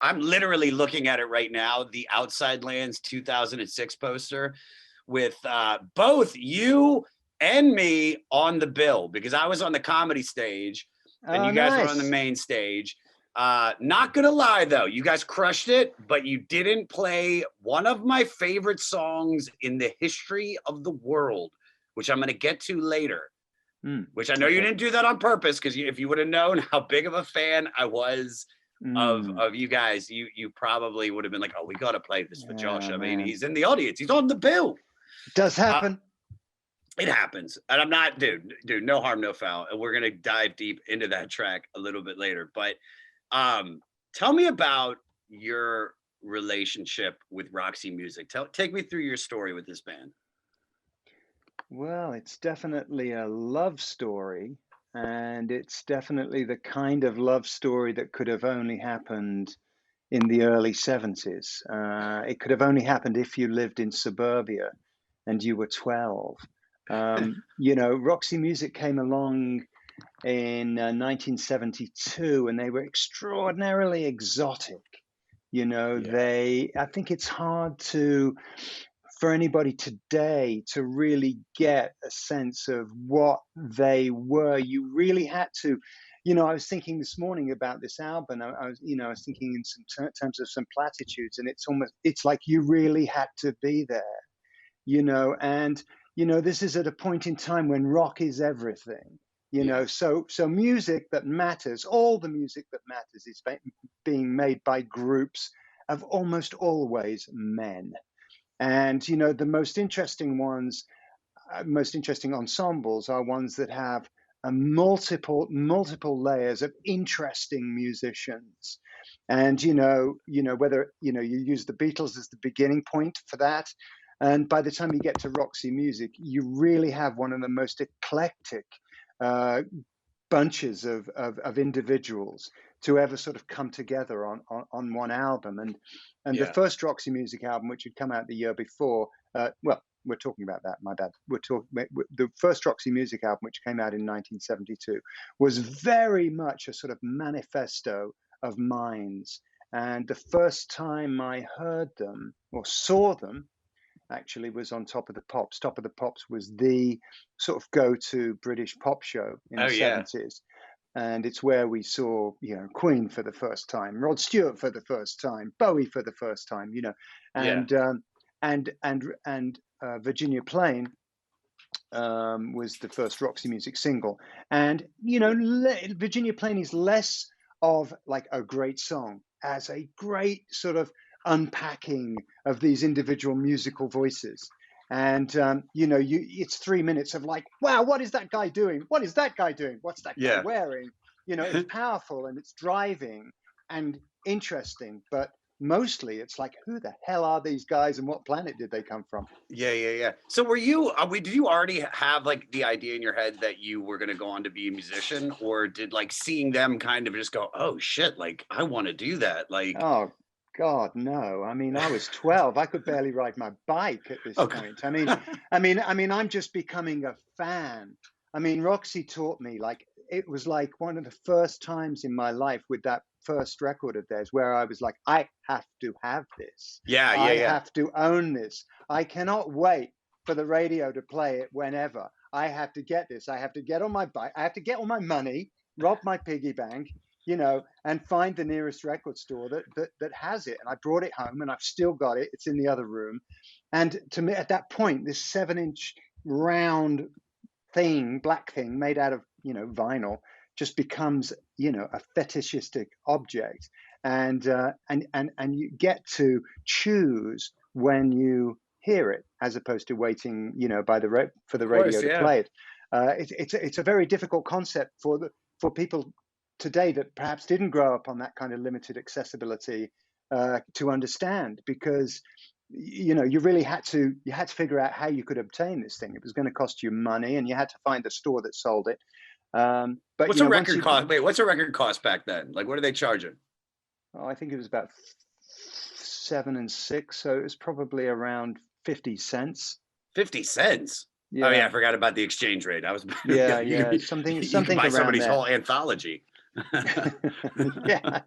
I'm literally looking at it right now, the Outside Lands 2006 poster with both you and me on the bill, because I was on the comedy stage and Oh, you guys were on the nice. main stage. Not gonna lie though, you guys crushed it, but you didn't play one of my favorite songs in the history of the world, which I'm gonna get to later. Which I know you Okay. didn't do that on purpose, because if you would have known how big of a fan I was of you guys, you probably would have been like, oh, we got to play this for Josh. Oh, I mean, man. he's in the audience, he's on the bill. It does happen. It happens, and I'm not, dude, no harm, no foul, and we're gonna dive deep into that track a little bit later. But tell me about your relationship with Roxy Music. Take me through your story with this band. Well, it's definitely a love story, and it's definitely the kind of love story that could have only happened in the early 70s. It could have only happened if you lived in suburbia and you were 12. Roxy Music came along in 1972, and they were extraordinarily exotic. Yeah, I think it's hard for anybody today to really get a sense of what they were. You really had to, I was thinking this morning about this album. I was thinking in some terms of some platitudes, and it's like you really had to be there, and this is at a point in time when rock is everything. yeah, So music that matters, all the music that matters, is being made by groups of almost always men. And the most interesting ensembles are ones that have a multiple layers of interesting musicians. And whether you use the Beatles as the beginning point for that, and by the time you get to Roxy Music, you really have one of the most eclectic uh, bunches of individuals to ever sort of come together on one album. And the yeah. first Roxy Music album, which had come out the year before, well, we're talking about that. My bad. The first Roxy Music album, which came out in 1972, was very much a sort of manifesto of minds. And the first time I heard them or saw them actually was on Top of the Pops. Top of the Pops was the sort of go-to British pop show in Oh the yeah, 70s. And it's where we saw, Queen for the first time, Rod Stewart for the first time, Bowie for the first time, yeah. and Virginia Plain was the first Roxy Music single. And Virginia Plain is less of like a great song as a great sort of unpacking of these individual musical voices. And it's 3 minutes of like, wow, what is that guy doing? What is that guy doing? What's that guy Yeah. wearing? It's powerful and it's driving and interesting, but mostly it's like, who the hell are these guys and what planet did they come from? Yeah. So were you, did you already have like the idea in your head that you were going to go on to be a musician, or did like seeing them kind of just go, oh shit, like I want to do that? Like, Oh God, no. I mean, I was 12. I could barely ride my bike at this okay. point. I'm just becoming a fan. I mean, Roxy taught me, like, it was like one of the first times in my life with that first record of theirs where I was like, I have to have this. I Yeah. have to own this. I cannot wait for the radio to play it whenever. I have to get this. I have to get on my bike. I have to get all my money, rob my piggy bank, and find the nearest record store that has it. And I brought it home, and I've still got it. It's in the other room. And to me, at that point, this 7-inch round thing, black thing made out of vinyl, just becomes a fetishistic object. And you get to choose when you hear it, as opposed to waiting for the Of course, radio to yeah. play it. It's a very difficult concept for people today that perhaps didn't grow up on that kind of limited accessibility to understand, because you really had to figure out how you could obtain this thing. It was going to cost you money, and you had to find a store that sold it. But What's a once record you, cost? Wait, what's a record cost back then? Like, what are they charging? I think it was about 7 and 6, so it was probably around 50 cents. 50 cents. Oh yeah, I Yeah, forgot about the exchange rate. I was yeah, you can something buy around somebody's there. whole anthology. Yeah.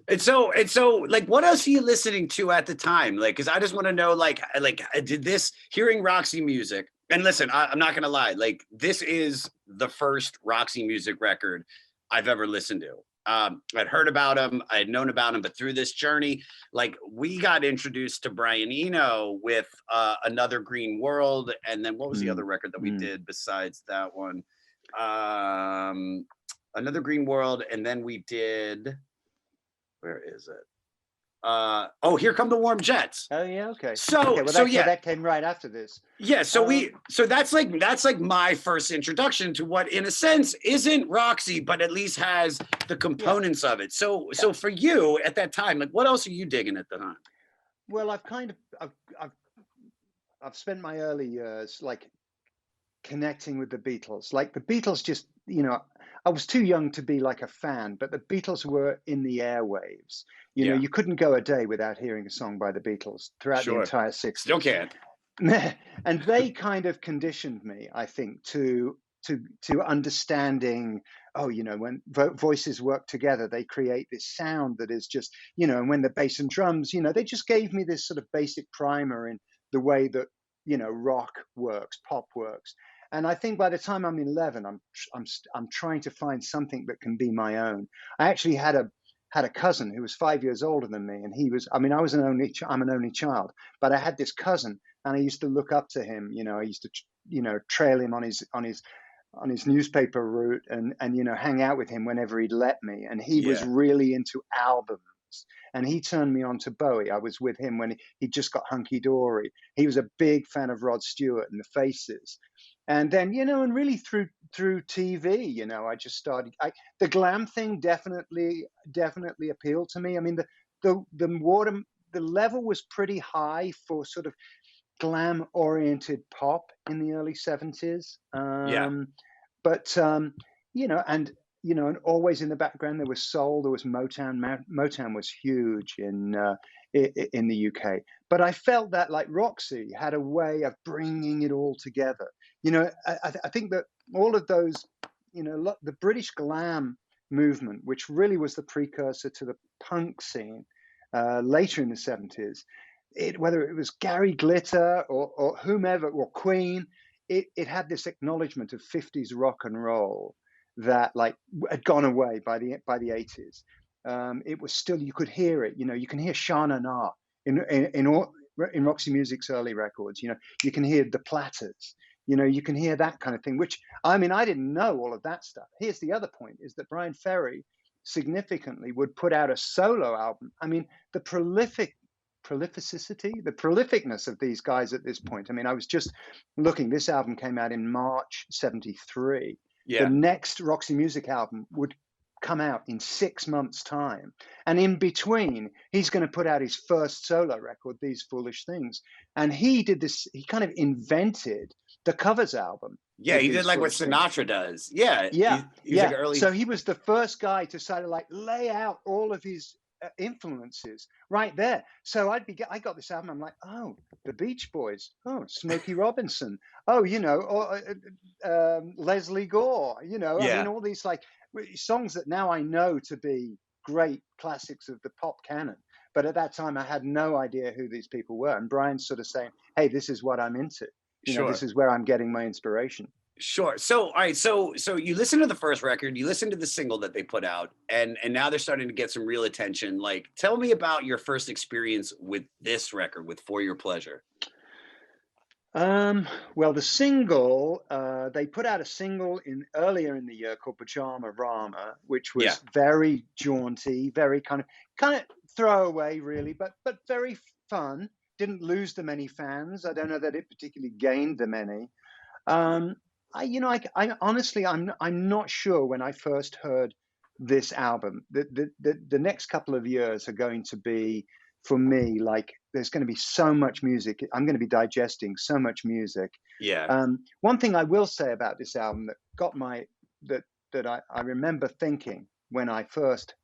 And so, like, what else are you listening to at the time? Like, because I just want to know, like, did this hearing Roxy music? And listen, I'm not gonna lie, like, this is the first Roxy music record I've ever listened to. I'd heard about him, I had known about him, but through this journey, like, we got introduced to Brian Eno with Another Green World, and then what was the other record that we did besides that one? Another Green World, and then we did. Where is it? Oh, Here Come the Warm Jets. Oh yeah, okay. So, Well, yeah, that came right after this. yeah. So that's like my first introduction to what, in a sense, isn't Roxy, but at least has the components of it. So for you at that time, like, what else are you digging at the time? Well, I've spent my early years like connecting with the Beatles. Like the Beatles, just I was too young to be like a fan, but the Beatles were in the airwaves. You couldn't go a day without hearing a song by the Beatles throughout the entire 60s. Still can't. And they kind of conditioned me, I think, to understanding. Oh, when voices work together, they create this sound that is just, and when the bass and drums, they just gave me this sort of basic primer in the way that rock works, pop works. And I think by the time I'm 11, I'm trying to find something that can be my own. I actually had a cousin who was 5 years older than me, and I'm an only child, but I had this cousin, and I used to look up to him. I used to trail him on his newspaper route, and hang out with him whenever he'd let me. And he was really into albums. And he turned me on to Bowie. I was with him when he just got Hunky Dory. He was a big fan of Rod Stewart and the Faces. And then, and really through TV, I just started. The glam thing definitely appealed to me. I mean, the level was pretty high for sort of glam-oriented pop in the early 70s. But and always in the background there was soul, there was Motown. Motown was huge in the UK. But I felt that like Roxy had a way of bringing it all together. I think that all of those, the British glam movement, which really was the precursor to the punk scene later in the 70s, whether it was Gary Glitter or whomever, or Queen, it had this acknowledgement of 50s rock and roll that like had gone away by the 80s. It was still, you could hear it. You can hear Sha Na Na in Roxy Music's early records. You can hear the Platters. You can hear that kind of thing. Which, I mean, I didn't know all of that stuff. Here's the other point: is that Brian Ferry significantly would put out a solo album. I mean, the prolificness of these guys at this point. I mean, I was just looking. This album came out in March '73. The next Roxy Music album would come out in 6 months' time. And in between, he's going to put out his first solo record, These Foolish Things. And he did this, he kind of invented the covers album. Yeah, he did like what Sinatra does. Yeah. He's like early. So he was the first guy to sort of like lay out all of his influences right there. So I got this album. I'm like, oh, the Beach Boys. Oh, Smokey Robinson. Oh, Leslie Gore. I mean, all these like songs that now I know to be great classics of the pop canon. But at that time, I had no idea who these people were. And Brian's sort of saying, hey, this is what I'm into. This is where I'm getting my inspiration. Sure. So, all right. So you listen to the first record, you listen to the single that they put out, and now they're starting to get some real attention. Like, tell me about your first experience with this record, with For Your Pleasure. Well, the single, they put out a single earlier in the year called Pajama Rama, which was very jaunty, very kind of throwaway, really, but very fun. Didn't lose them any fans. I don't know that it particularly gained them any. I honestly, I'm not sure when I first heard this album. The next couple of years are going to be, for me, like there's going to be so much music. I'm going to be digesting so much music. Yeah. One thing I will say about this album that got that I remember thinking when I first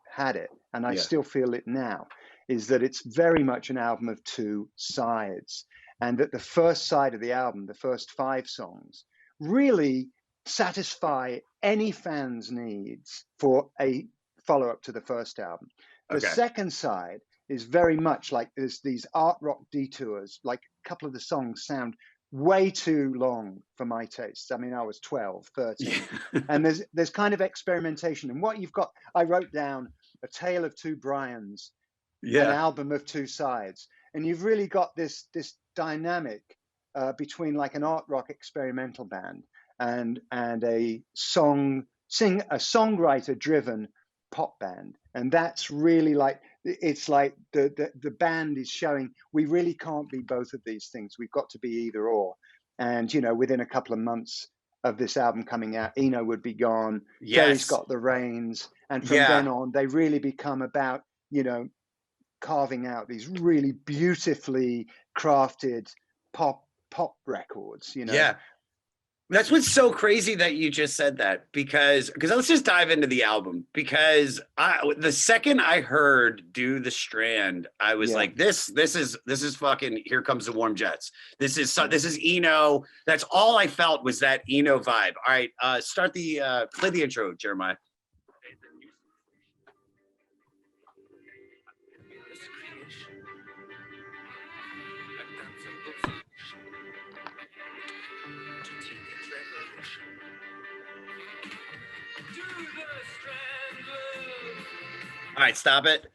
had it, and I still feel it now, is that it's very much an album of two sides, and that the first side of the album, the first 5 songs, really satisfy any fan's needs for a follow-up to the first album. The Okay. second side is very much like there's these art rock detours. Like a couple of the songs sound way too long for my tastes. I mean, I was 12, Yeah. 13, and there's kind of experimentation. And what you've got, I wrote down A Tale of Two Brians, an Yeah. album of two sides, and you've really got this dynamic between like an art rock experimental band and a songwriter driven pop band, and that's really like it's like the band is showing we really can't be both of these things. We've got to be either or. And you know, within a couple of months of this album coming out, Eno would be gone. Ferry's Yes. got the reins, and from Yeah. then on, they really become about, you know, carving out these really beautifully crafted pop records, you know. Yeah. That's what's so crazy that you just said that, because let's just dive into the album, because the second I heard "Do the Strand," I was Yeah, like, this is fucking Here Comes the Warm Jets. This is yeah. this is Eno. That's all I felt was that Eno vibe. All right, start the play the intro, Jeremiah. All right, stop it.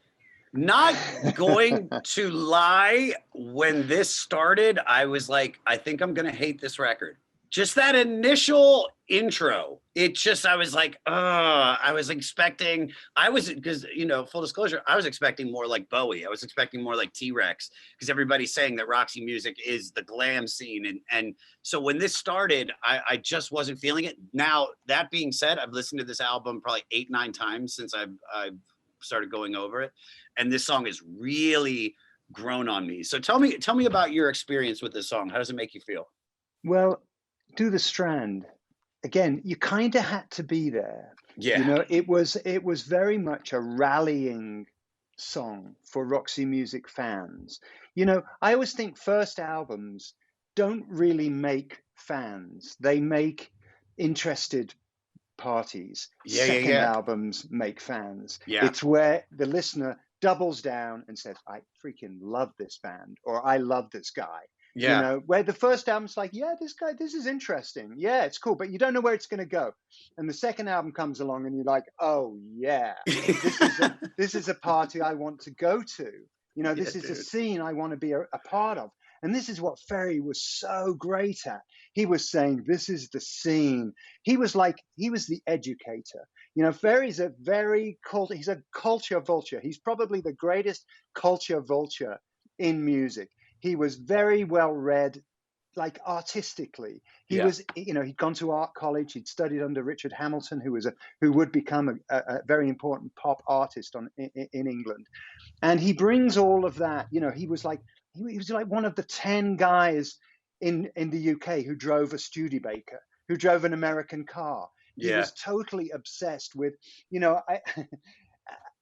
Not going to lie, when this started, I was like, I think I'm going to hate this record. Just that initial intro, I was like, I was expecting, because, you know, full disclosure, I was expecting more like Bowie. I was expecting more like T-Rex, because everybody's saying that Roxy Music is the glam scene. And so when this started, I just wasn't feeling it. Now, that being said, I've listened to this album probably 8-9 times since I've started going over it, and this song has really grown on me. So tell me about your experience with this song. How does it make you feel? Well, Do the Strand again. You kind of had to be there. You Yeah. know, it was very much a rallying song for Roxy Music fans. You know, I always think first albums don't really make fans; they make interested parties. Yeah, yeah, Second yeah. albums make fans. Yeah. It's where the listener doubles down and says, I freaking love this band, or I love this guy. You Yeah. know, where the first album's like, yeah, this guy, this is interesting. Yeah, it's cool, but you don't know where it's going to go. And the second album comes along and you're like, oh, yeah, this is a party I want to go to. You know, Yeah, this is a dude. scene I want to be a part of. And this is what Ferry was so great at. He was saying, this is the scene. He was the educator. You know, Ferry's he's a culture vulture. He's probably the greatest culture vulture in music. He was very well read, like artistically. He Yeah. was, you know, he'd gone to art college. He'd studied under Richard Hamilton, who would become a very important pop artist in England. And he brings all of that. You know, he was like one of the 10 guys in the UK who drove a Studebaker, who drove an American car. He Yeah. was totally obsessed with, you know,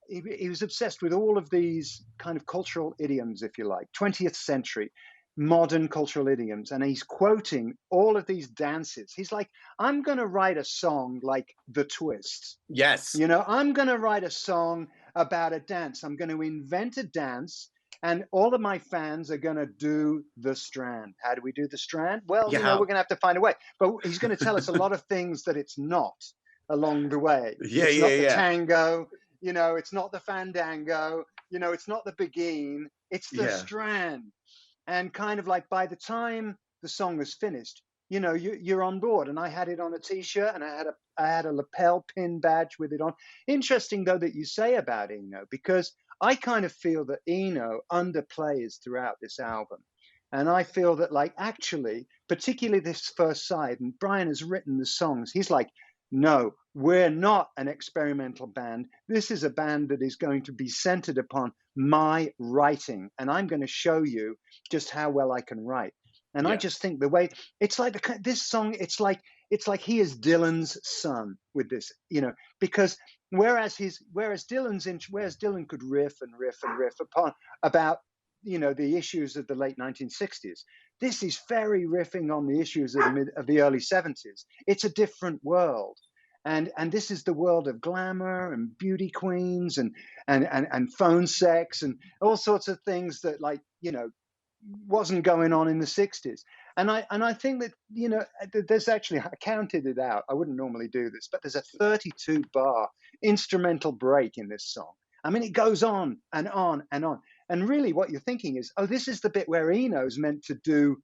he was obsessed with all of these kind of cultural idioms, if you like, 20th century modern cultural idioms. And he's quoting all of these dances. He's like, I'm going to write a song like The Twist. Yes. You know, I'm going to write a song about a dance. I'm going to invent a dance, and all of my fans are going to do the Strand. How do we do the Strand? Well, Yeah. you know, we're going to have to find a way. But he's going to tell us a lot of things that it's not along the way. Yeah. It's Yeah. not the Yeah. tango, you know, it's not the fandango, you know, it's not the beguine, it's the Yeah. Strand. And kind of like by the time the song was finished, you know, you're on board. And I had it on a T-shirt, and I had a lapel pin badge with it on. Interesting though that you say about Eno, because I kind of feel that Eno underplays throughout this album. And I feel that, like, actually, particularly this first side, and Brian has written the songs, he's like, no, we're not an experimental band. This is a band that is going to be centered upon my writing, and I'm going to show you just how well I can write. And I Yeah. just think the way it's like this song, it's like he is Dylan's son with this, you know, because whereas Dylan could riff and riff and riff upon about, you know, the issues of the late 1960s. This is very riffing on the issues of the early 70s. It's a different world. and this is the world of glamour and beauty queens and phone sex and all sorts of things that, like, wasn't going on in the 60s. And I think that, there's actually, I counted it out. I wouldn't normally do this, but there's a 32 bar instrumental break in this song. I mean, it goes on and on and on. And really what you're thinking is, oh, this is the bit where Eno's meant to do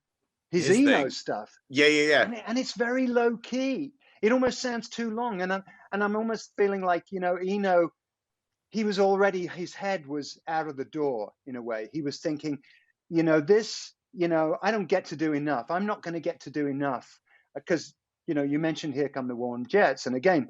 his His Eno thing. stuff. Yeah, yeah, yeah. And it's very low key. It almost sounds too long. And I'm almost feeling like, Eno, he was already, his head was out of the door in a way. He was thinking, this, I don't get to do enough. I'm not going to get to do enough because, you mentioned Here Come the Warm Jets. And again,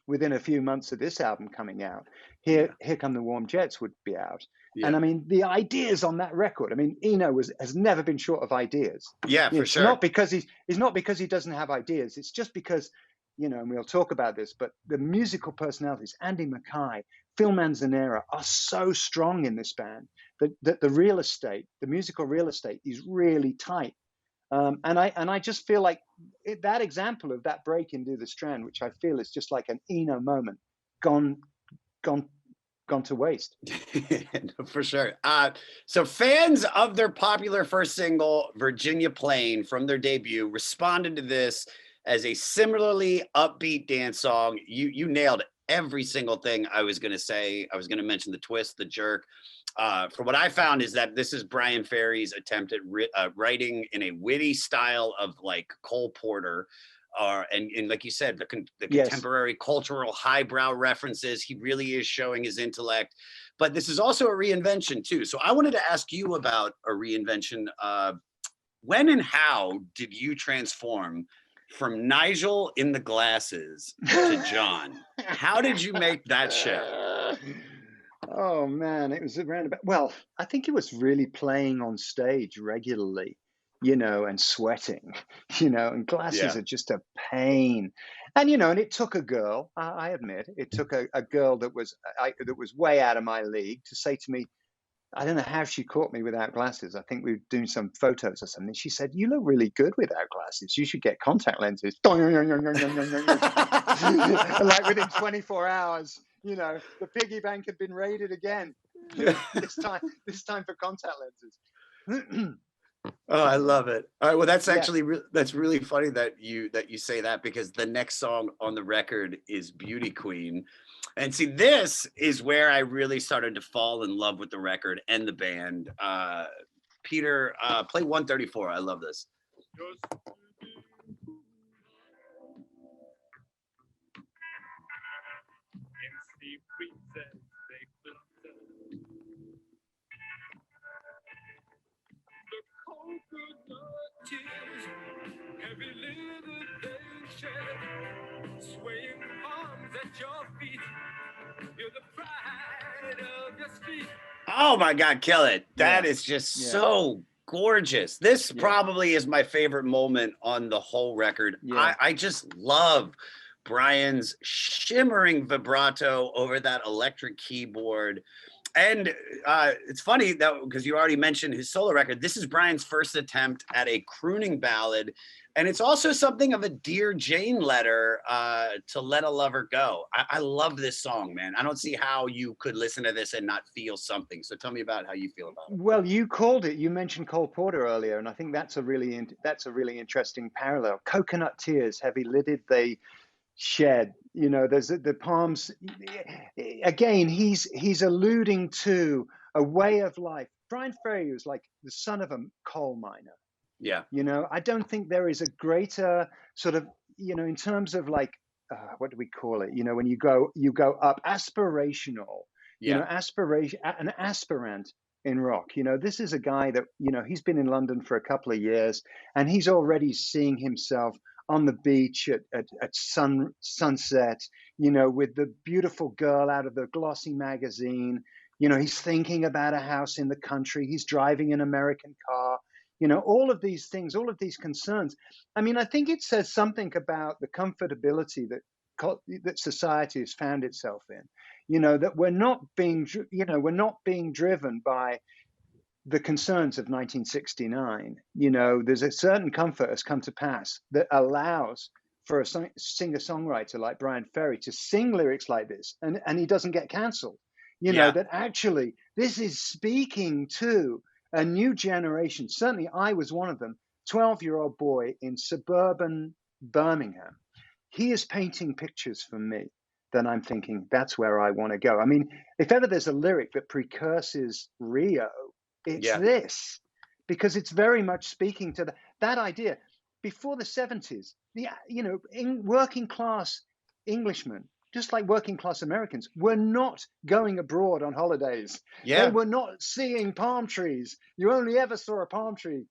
within a few months of this album coming out, Here Come the Warm Jets would be out. Yeah. And I mean, the ideas on that record, I mean, Eno has never been short of ideas. Yeah, for sure. Not because it's not because he doesn't have ideas. It's just because, and we'll talk about this, but the musical personalities, Andy Mackay, Phil Manzanera, are so strong in this band that the real estate, the musical real estate, is really tight. And I just feel like that example of that break into the Strand, which I feel is just like an Eno moment, gone to waste. No, for sure. So fans of their popular first single, Virginia Plain, from their debut, responded to this as a similarly upbeat dance song. You nailed every single thing I was going to say. I was going to mention the twist, the jerk. From what I found is that this is Brian Ferry's attempt at writing in a witty style of like Cole Porter. And like you said, the contemporary cultural highbrow references. He really is showing his intellect, but this is also a reinvention too. So I wanted to ask you about a reinvention. When and how did you transform from Nigel in the glasses to John? How did you make that shift? Oh man, it was around about, well, I think it was really playing on stage regularly, and sweating, and glasses are just a pain. And, and it took a girl, I admit, it took a girl that was way out of my league to say to me, I don't know how she caught me without glasses. I think we were doing some photos or something. She said, "You look really good without glasses. You should get contact lenses." Like within 24 hours, the piggy bank had been raided again. This time for contact lenses. Oh, I love it. All right, well, that's actually that's really funny that you say that, because the next song on the record is Beauty Queen. And see, this is where I really started to fall in love with the record and the band. Peter, play 134. I love this. Swaying arms at your feet, you're the pride of your street. Oh my God, kill it. That is just so gorgeous. This probably is my favorite moment on the whole record. I just love Brian's shimmering vibrato over that electric keyboard. And it's funny that, because you already mentioned his solo record, this is Brian's first attempt at a crooning ballad. And it's also something of a Dear Jane letter to Let a Lover Go. I love this song, man. I don't see how you could listen to this and not feel something. So tell me about how you feel about it. Well, you called it. You mentioned Cole Porter earlier, and I think that's a really interesting parallel. Coconut tears, heavy lidded, they shed. There's the palms. Again, he's alluding to a way of life. Brian Ferry was like the son of a coal miner. Yeah. I don't think there is a greater sort of, in terms of like, what do we call it? When you go up, aspirational, an aspirant in rock. This is a guy that, he's been in London for a couple of years, and he's already seeing himself on the beach at sunset, with the beautiful girl out of the glossy magazine. He's thinking about a house in the country. He's driving an American car. All of these things, all of these concerns. I mean, I think it says something about the comfortability that society has found itself in. That we're not being driven by the concerns of 1969. There's a certain comfort has come to pass that allows for a singer-songwriter like Brian Ferry to sing lyrics like this, and he doesn't get cancelled. You know, Yeah. that actually this is speaking to a new generation. Certainly I was one of them, 12-year-old boy in suburban Birmingham. He is painting pictures for me. Then I'm thinking, that's where I want to go. I mean, if ever there's a lyric that precurses Rio, it's Yeah. this, because it's very much speaking to that idea. Before the 70s, in working class Englishmen, just like working class Americans, were not going abroad on holidays. Yeah. They were not seeing palm trees. You only ever saw a palm tree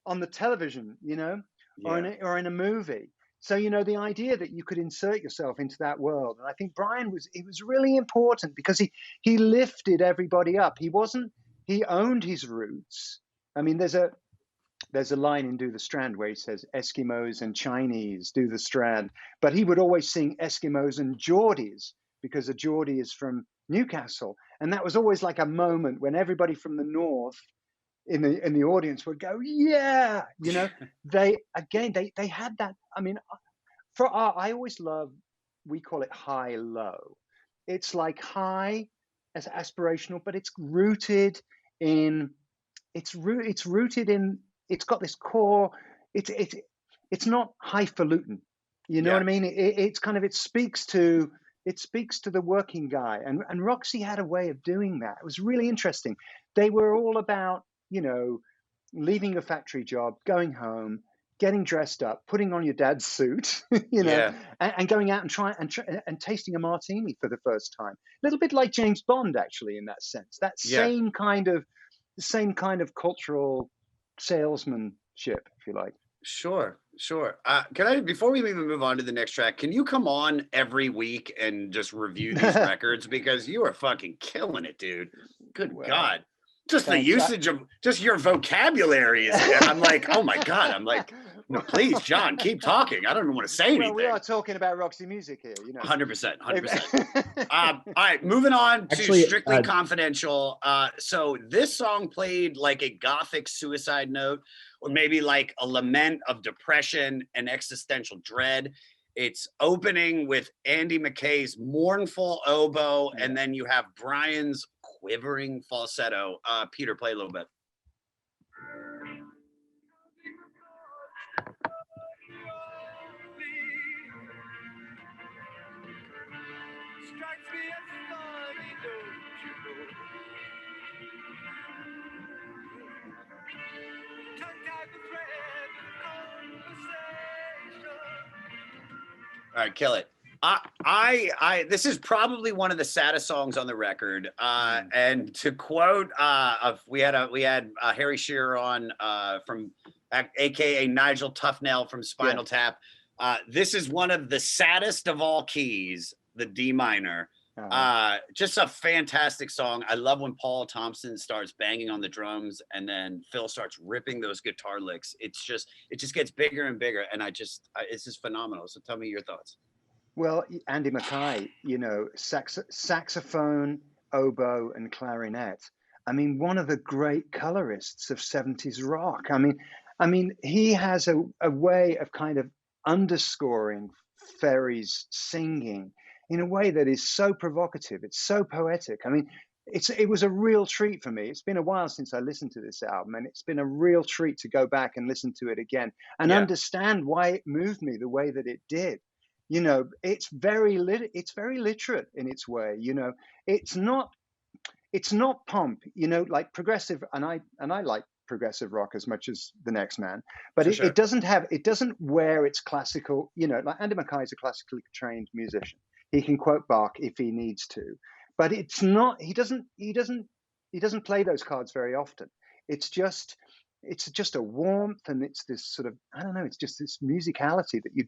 on the television, or in a movie. So, the idea that you could insert yourself into that world. And I think Brian was really important because he lifted everybody up. He owned his roots. I mean, there's a line in Do the Strand where he says Eskimos and Chinese do the Strand, but he would always sing Eskimos and Geordies because a Geordie is from Newcastle. And that was always like a moment when everybody from the north in the audience would go, yeah, they had that. I mean, I always love, we call it high low. It's like high as aspirational, but it's rooted in, it's got this core. It's not highfalutin. You know what I mean? It speaks to the working guy, and Roxy had a way of doing that. It was really interesting. They were all about, leaving a factory job, going home, getting dressed up, putting on your dad's suit, and going out and tasting a martini for the first time. A little bit like James Bond, actually, in that sense. That same kind of cultural salesmanship, if you like. Sure. Can I, before we even move on to the next track, can you come on every week and just review these records? Because you are fucking killing it, dude. Good God. Just the usage of just your vocabulary I'm like, oh my God. I'm like, no, please, John, keep talking. I don't even want to say anything. Well, we are talking about Roxy music here, 100%. All right, moving on to Strictly Confidential. So this song played like a gothic suicide note, or maybe like a lament of depression and existential dread. It's opening with Andy McKay's mournful oboe, and then you have Brian's quivering falsetto. Peter, play a little bit. All right, kill it. This is probably one of the saddest songs on the record. And to quote, we had Harry Shearer on from, AKA Nigel Tufnell from Spinal Tap. This is one of the saddest of all keys, the D minor. Just a fantastic song. I love when Paul Thompson starts banging on the drums and then Phil starts ripping those guitar licks. It just gets bigger and bigger, and it's just phenomenal. So tell me your thoughts. Well, Andy McKay, saxophone, oboe, and clarinet. I mean, one of the great colorists of 70s rock. I mean, he has a way of kind of underscoring Ferry's singing in a way that is so provocative. It's so poetic. I mean, it was a real treat for me. It's been a while since I listened to this album, and it's been a real treat to go back and listen to it again and understand why it moved me the way that it did. It's very literate in its way. It's not pomp. Like progressive, and I like progressive rock as much as the next man, but it doesn't wear its classical. Like Andy McKay is a classically trained musician. He can quote Bach if he needs to, but it's not. He doesn't play those cards very often. It's just a warmth, and it's this sort of, I don't know. It's just this musicality that you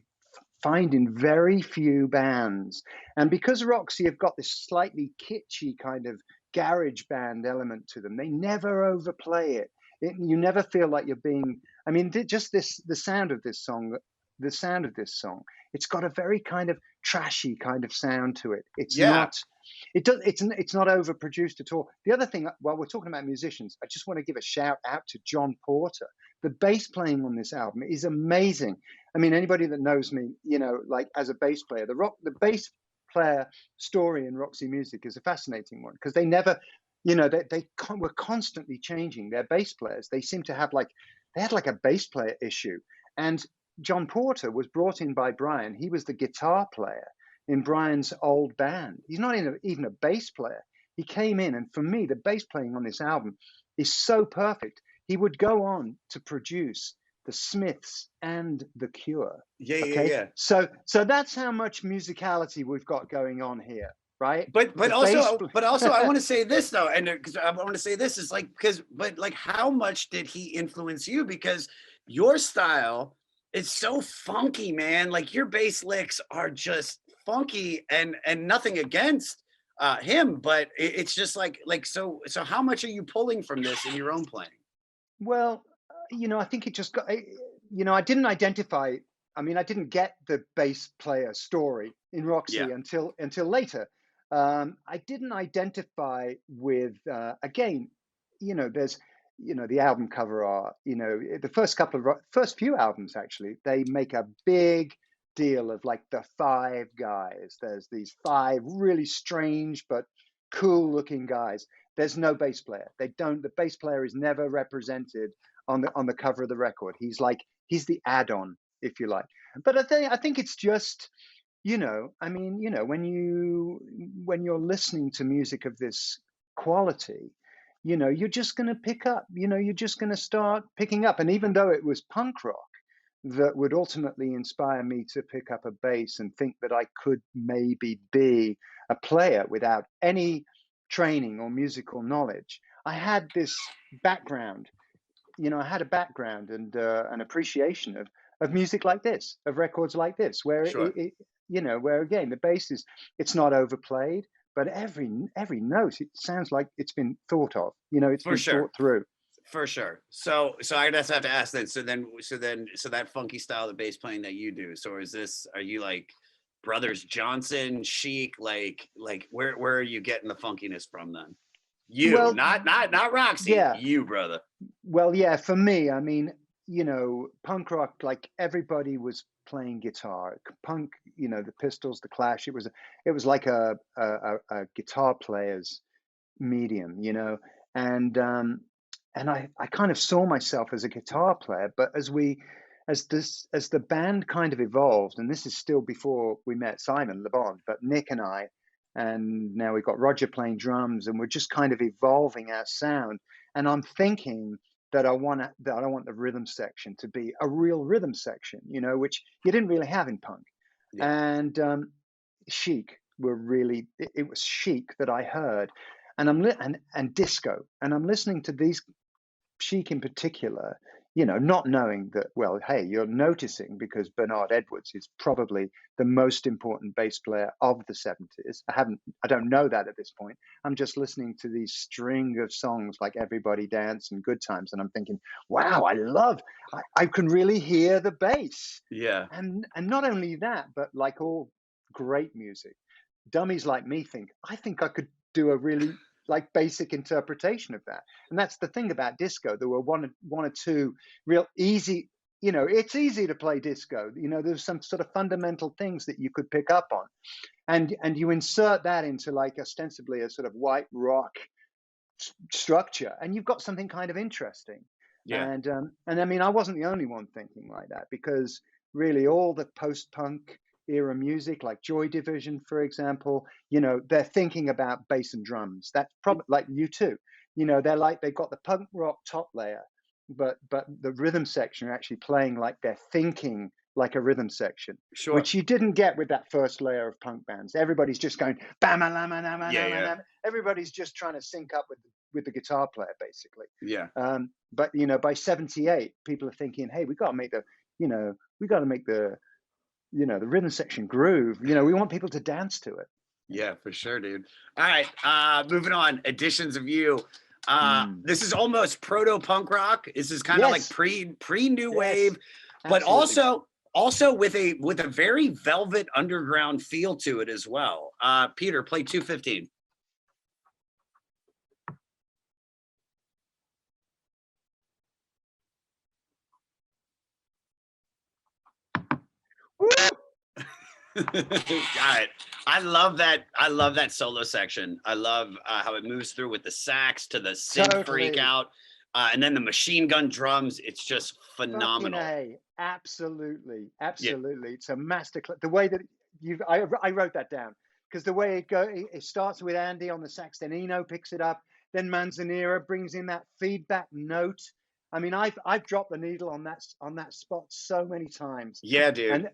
find in very few bands. And because Roxy have got this slightly kitschy kind of garage band element to them, they never overplay it. You never feel like you're being, I mean, just the sound of this song, it's got a very kind of trashy kind of sound to it. It's not, It's not overproduced at all. The other thing, while we're talking about musicians, I just want to give a shout out to John Porter. The bass playing on this album is amazing. I mean, anybody that knows me, like as a bass player, the bass player story in Roxy Music is a fascinating one, because they never, were constantly changing their bass players. They seem to have they had a bass player issue. And John Porter was brought in by Brian. He was the guitar player in Brian's old band. He's not even a bass player. He came in, and for me, the bass playing on this album is so perfect. He would go on to produce the Smiths and the Cure. Yeah. So that's how much musicality we've got going on here, right? But also I want to say this though, and because I want to say this is how much did he influence you? Because your style is so funky, man. Like your bass licks are just funky, and nothing against him, but it's just so how much are you pulling from this in your own playing? Well, I think it just got, I didn't identify, I didn't get the bass player story in Roxy until later. I didn't identify with, again, there's, the album cover art, the first few albums, actually, they make a big deal of the 5 guys. There's these 5 really strange but cool looking guys. There's no bass player. The bass player is never represented on the cover of the record. He's the add-on, if you like. But I think it's just, when you're listening to music of this quality, you're just going to pick up, you're just going to start picking up. And even though it was punk rock that would ultimately inspire me to pick up a bass and think that I could maybe be a player without any training or musical knowledge, I had this background. I had a background and an appreciation of music like this, of records like this, where Sure. where again the bass it's not overplayed, but every note, it sounds like it's been thought of. It's been thought through. For sure. So I just have to ask then. So that funky style of bass playing that you do. So are you like Brothers Johnson, Chic? Like where are you getting the funkiness from then? You, well, not Roxy. Yeah. You, brother. Well, yeah. For me, punk rock. Like everybody was playing guitar. Punk, the Pistols, the Clash. It was like a guitar player's medium, and I kind of saw myself as a guitar player. But as the band kind of evolved, and this is still before we met Simon Le Bon, but Nick and I, and now we've got Roger playing drums, and we're just kind of evolving our sound. And I'm thinking that I want the rhythm section to be a real rhythm section, which you didn't really have in punk. Yeah. And Chic it was Chic that I heard, and and disco, and I'm listening to these Chic in particular, not knowing that, well, hey, you're noticing, because Bernard Edwards is probably the most important bass player of the 70s. I don't know that at this point. I'm just listening to these string of songs like Everybody Dance and Good Times, and I'm thinking, wow, I can really hear the bass. Yeah. And not only that, but like all great music, dummies like me I think I could do a really basic interpretation of that. And that's the thing about disco. There were one or two real easy, it's easy to play disco. There's some sort of fundamental things that you could pick up on, and you insert that into ostensibly a sort of white rock structure, and you've got something kind of interesting. Yeah. And I wasn't the only one thinking like that, because really all the post-punk era music, like Joy Division, for example, they're thinking about bass and drums. That's probably like U2. They've got the punk rock top layer, but the rhythm section are actually playing like they're thinking like a rhythm section, sure, which you didn't get with that first layer of punk bands. Everybody's just going bam, everybody's just trying to sync up with the guitar player, basically. Yeah. But by 78, people are thinking, hey, we got to make the the rhythm section groove. We want people to dance to it. Yeah, for sure, dude. All right, moving on. Editions of You. This is almost proto punk rock. This is kind of like pre new wave, but also Also with a very Velvet Underground feel to it as well. Peter, play 215. Got it. I love that. I love that solo section. I love how it moves through with the sax to the synth freak Totally. out, and then the machine gun drums. It's just Fucking phenomenal. A. Absolutely. Yeah. Absolutely. It's a masterclass. The way that I wrote that down because the way it starts with Andy on the sax, then Eno picks it up, then Manzanera brings in that feedback note. I mean, I've dropped the needle on that spot so many times. Yeah, dude. And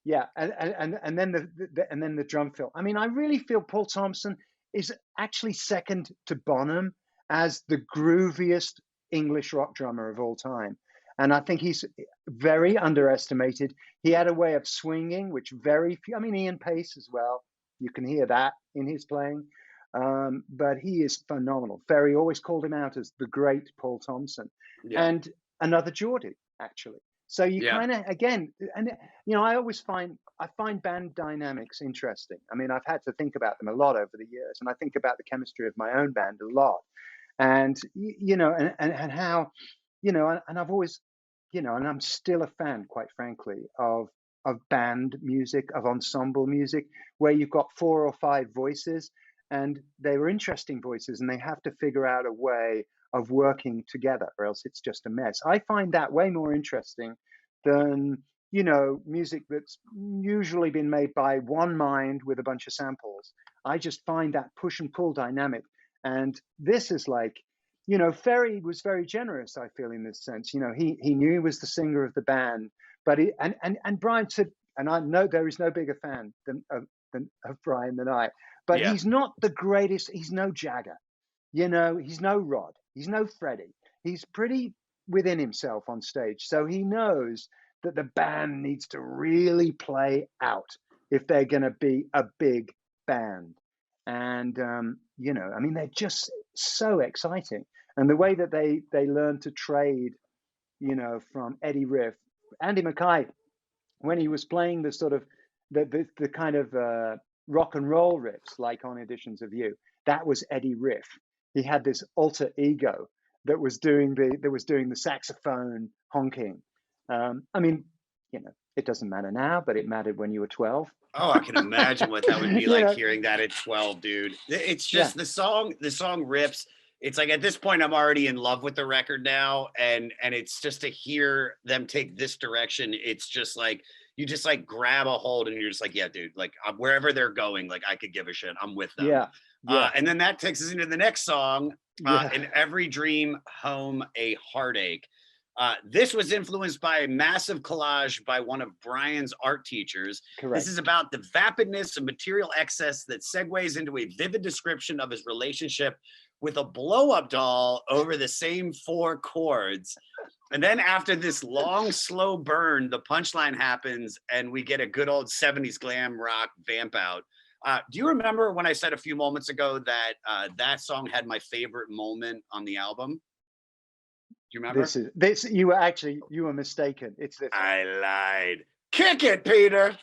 yeah, and then the drum fill. I mean, I really feel Paul Thompson is actually second to Bonham as the grooviest English rock drummer of all time. And I think he's very underestimated. He had a way of swinging, which very few, I mean, Ian Pace as well. You can hear that in his playing. But he is phenomenal. Ferry always called him out as the great Paul Thompson. Yeah. And another Geordie, actually. So you Yeah. kind of, again, and I find band dynamics interesting. I mean, I've had to think about them a lot over the years, and I think about the chemistry of my own band a lot. And and how, and I've always, and I'm still a fan, quite frankly, of band music, of ensemble music, where you've got 4 or 5 voices, and they were interesting voices, and they have to figure out a way of working together, or else it's just a mess. I find that way more interesting than music that's usually been made by one mind with a bunch of samples. I just find that push and pull dynamic, and this is like, Ferry was very generous, I feel, in this sense. He knew he was the singer of the band, but and Brian said, and I know there is no bigger fan of Brian than I, but Yeah. he's not the greatest. He's no Jagger, he's no Rod, he's no Freddie. He's pretty within himself on stage, so he knows that the band needs to really play out if they're going to be a big band. And I mean, they're just so exciting, and the way that they learn to trade, from Eddie Riff, Andy Mackay, when he was playing the sort of the kind of rock and roll riffs, like on Editions of You, that was Eddie Riff. He had this alter ego that was doing the saxophone honking. I mean, it doesn't matter now, but it mattered when you were 12. Oh, I can imagine what that would be You like know? hearing that at 12, dude. It's Yeah. just the song rips. It's like at this point I'm already in love with the record now, and it's just to hear them take this direction. It's just like you just like grab a hold and you're just like, yeah, dude, like wherever they're going, like I could give a shit. I'm with them. Yeah. Yeah. And then that takes us into the next song, Yeah. In Every Dream Home a Heartache. This was influenced by a massive collage by one of Brian's art teachers. Correct. This is about the vapidness of material excess that segues into a vivid description of his relationship with a blow-up doll over the same 4 chords. And then after this long, slow burn, the punchline happens and we get a good old 70s glam rock vamp out. Do you remember when I said a few moments ago that that song had my favorite moment on the album? Do you remember? You were mistaken. It's this. I lied. Kick it, Peter.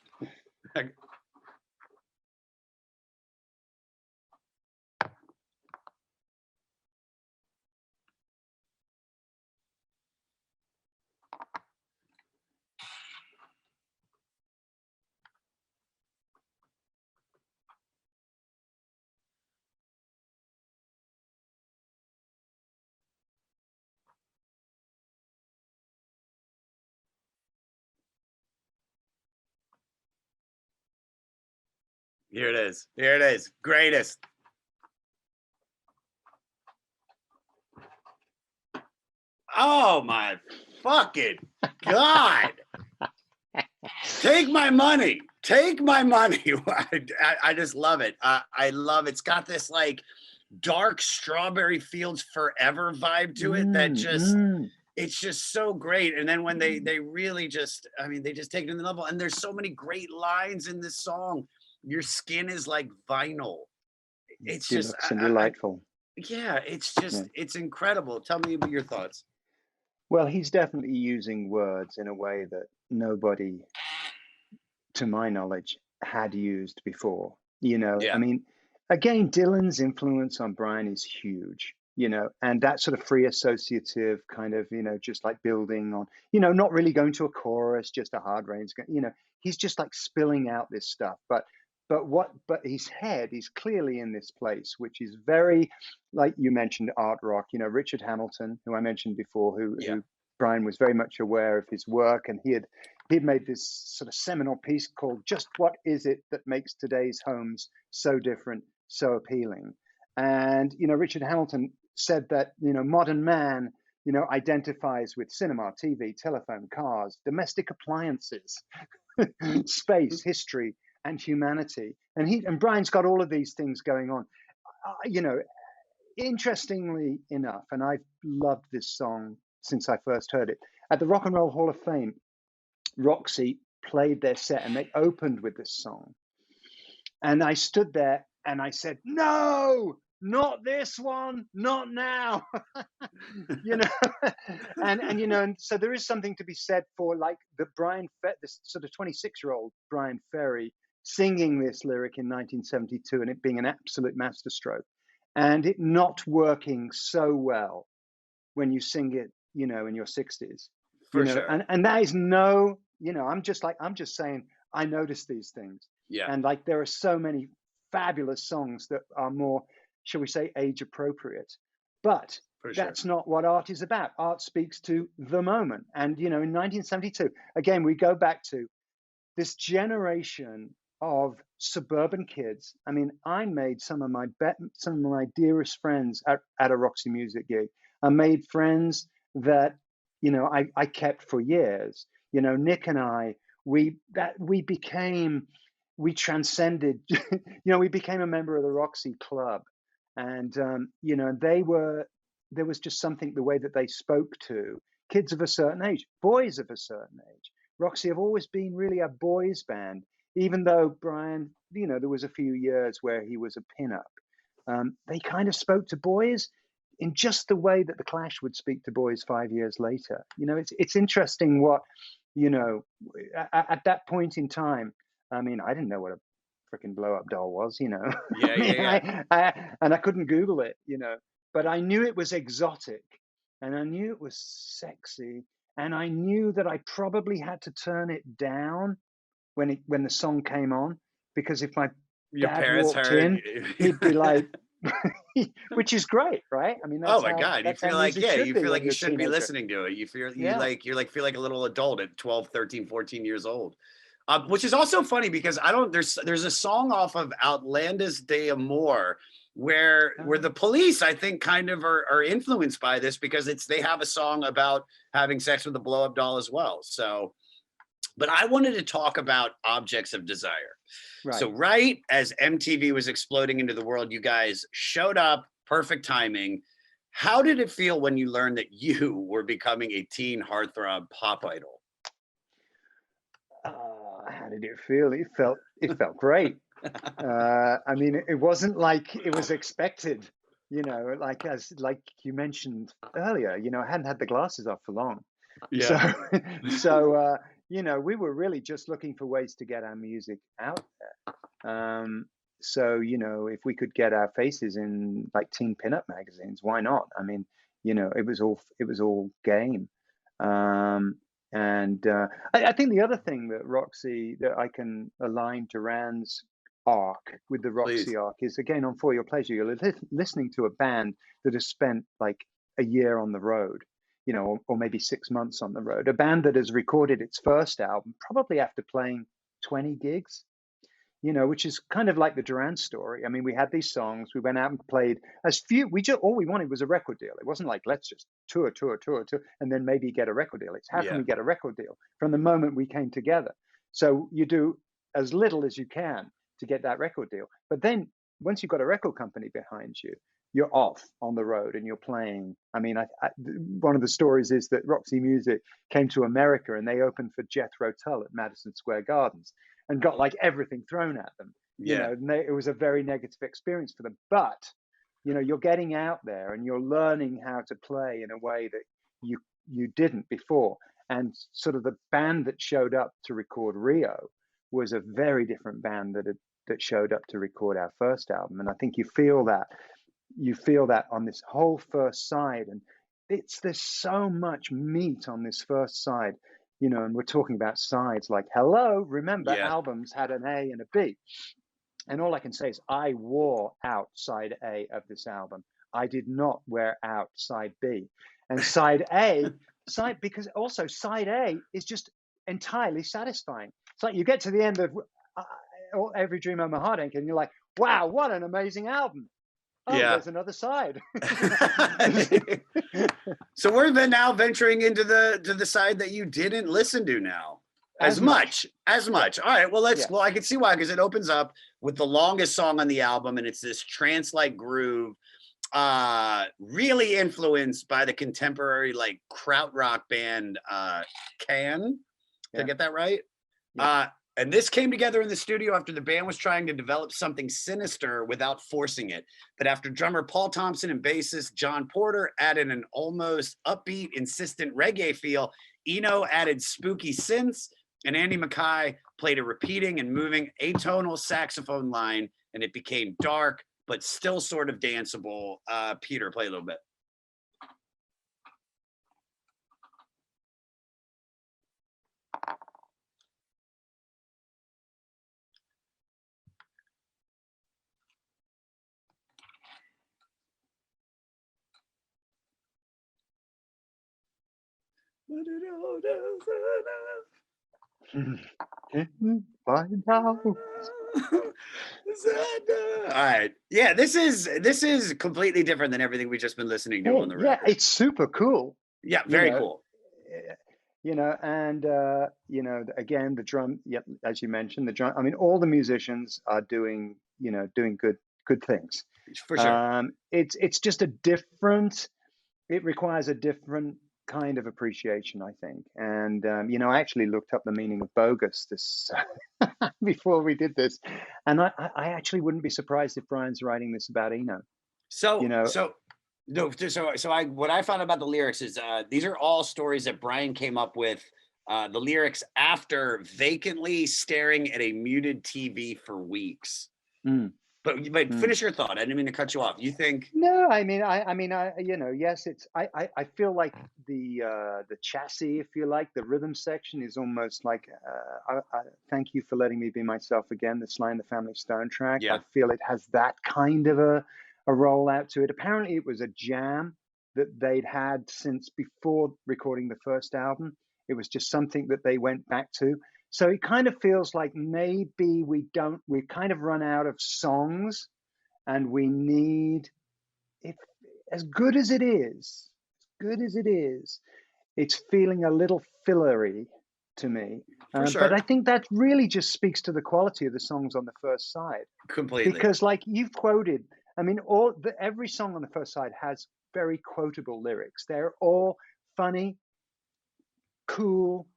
Here it is. Here it is. Greatest. Oh my fucking God. Take my money. Take my money. I just love it. I love it's got this like dark Strawberry Fields Forever vibe to it that just it's just so great. And then when they really just, I mean, they just take it to the level, and there's so many great lines in this song. Your skin is like vinyl. It's just delightful. yeah, it's just it's incredible. Tell me about your thoughts. Well, he's definitely using words in a way that nobody, to my knowledge, had used before. I Yeah. mean, again, Dylan's influence on Brian is huge, and that sort of free associative kind of, just like building on, not really going to a chorus, just a hard range, he's just like spilling out this stuff. But his head is clearly in this place, which is very, like you mentioned, art rock. Richard Hamilton, who I mentioned before, Yeah. who Brian was very much aware of his work, and he'd made this sort of seminal piece called "Just What Is It That Makes Today's Homes So Different, So Appealing." And Richard Hamilton said that modern man identifies with cinema, TV, telephone, cars, domestic appliances, space, history, and humanity. And Brian's got all of these things going on. Interestingly enough, and I've loved this song since I first heard it, at the Rock and Roll Hall of Fame, Roxy played their set and they opened with this song. And I stood there and I said, "No, not this one, not now." you know, and so there is something to be said for like this sort of 26-year-old Brian Ferry singing this lyric in 1972 and it being an absolute masterstroke, and it not working so well when you sing it, in your 60s, For sure. and that is no, I'm just saying I noticed these things. Yeah. And like there are so many fabulous songs that are more, shall we say, age appropriate. But For sure. that's not what art is about. Art speaks to the moment. And in 1972, again, we go back to this generation of suburban kids. I mean, I made some of my dearest friends at a Roxy Music gig. I made friends that I kept for years. Nick and I, we transcended. We became a member of the Roxy Club, and there was just something, the way that they spoke to kids of a certain age, boys of a certain age. Roxy have always been really a boys band, even though Brian, there was a few years where he was a pinup. They kind of spoke to boys in just the way that the Clash would speak to boys 5 years later. It's interesting what, at that point in time. I mean, I didn't know what a freaking blow up doll was, Yeah, yeah. and I couldn't Google it, but I knew it was exotic and I knew it was sexy. And I knew that I probably had to turn it down when the song came on, because if my Your dad parents walked heard. in, he'd be like, which is great, right? I mean, Oh that's my how God. You feel like, music yeah, should you be feel when like you you're a should be teenager. listening to it. You feel Yeah. feel like a little adult at 12, 13, 14 years old. Which is also funny because there's a song off of Outlandish Day Amore where the Police, I think, kind of are influenced by this, because they have a song about having sex with a blow up doll as well. So, but I wanted to talk about Objects of Desire. Right. So right as MTV was exploding into the world, you guys showed up, perfect timing. How did it feel when you learned that you were becoming a teen heartthrob pop idol? How did it feel? It felt great. I mean, it wasn't like it was expected, like you mentioned earlier, I hadn't had the glasses off for long. So, Yeah. so we were really just looking for ways to get our music out there. So, if we could get our faces in like teen pinup magazines, why not? I mean, it was all game. And I think the other thing that Roxy, that I can align Duran's arc with the Roxy Please. arc, is again on For Your Pleasure. You're listening to a band that has spent like a year on the road, or maybe 6 months on the road. A band that has recorded its first album probably after playing 20 gigs, which is kind of like the Duran story. I mean, we had these songs, we went out and played as few. All we wanted was a record deal. It wasn't like, let's just tour, and then maybe get a record deal. It's how can we get a record deal from the moment we came together? So you do as little as you can to get that record deal. But then once you've got a record company behind you, you're off on the road and you're playing. I mean, one of the stories is that Roxy Music came to America and they opened for Jethro Tull at Madison Square Gardens and got like everything thrown at them. And it was a very negative experience for them. But, you're getting out there and you're learning how to play in a way that you didn't before. And sort of the band that showed up to record Rio was a very different band that showed up to record our first album. And I think you feel that on this whole first side. And there's so much meat on this first side, you know, and we're talking about sides like, hello, remember, Yeah. albums had an A and a B. And all I can say is I wore out side A of this album. I did not wear out side B. And because also side A is just entirely satisfying. It's like you get to the end of Every Dream of My Heartache and you're like, wow, what an amazing album. Oh, Yeah. there's another side. So we're then now venturing into the side that you didn't listen to now as much. All right, well, well, I can see why, because it opens up with the longest song on the album, and it's this trance-like groove, really influenced by the contemporary like krautrock band Can. Did I get that right? Yeah. And this came together in the studio after the band was trying to develop something sinister without forcing it. But after drummer Paul Thompson and bassist John Porter added an almost upbeat, insistent reggae feel, Eno added spooky synths, and Andy Mackay played a repeating and moving atonal saxophone line, and it became dark, but still sort of danceable. Peter, play a little bit. Find out. All right. Yeah, this is completely different than everything we've just been listening to on the record. Yeah, it's super cool. Yeah, very cool. You know, and you know, again, the drum, as you mentioned, the drum, I mean, all the musicians are doing good things. For sure. It's just it requires a different kind of appreciation, I think. And you know, I actually looked up the meaning of bogus this before we did this, and I actually wouldn't be surprised if Brian's writing this about Eno. So you know, what I found out about the lyrics is these are all stories that Brian came up with. The lyrics after vacantly staring at a muted TV for weeks. But finish your thought. I didn't mean to cut you off. You think? No, I mean, you know, yes, it's. I feel like the chassis, if you like, the rhythm section is almost like. Thank you for letting me be myself again. The Sly and the Family Stone track. Yeah. I feel it has that kind of a rollout to it. Apparently, it was a jam that they'd had since before recording the first album. It was just something that they went back to. So it kind of feels like maybe we've kind of run out of songs, and we need, if as good as it is, it's feeling a little fillery to me. For sure. But I think that really just speaks to the quality of the songs on the first side. Completely. Because like you've quoted, I mean, every song on the first side has very quotable lyrics. They're all funny, cool,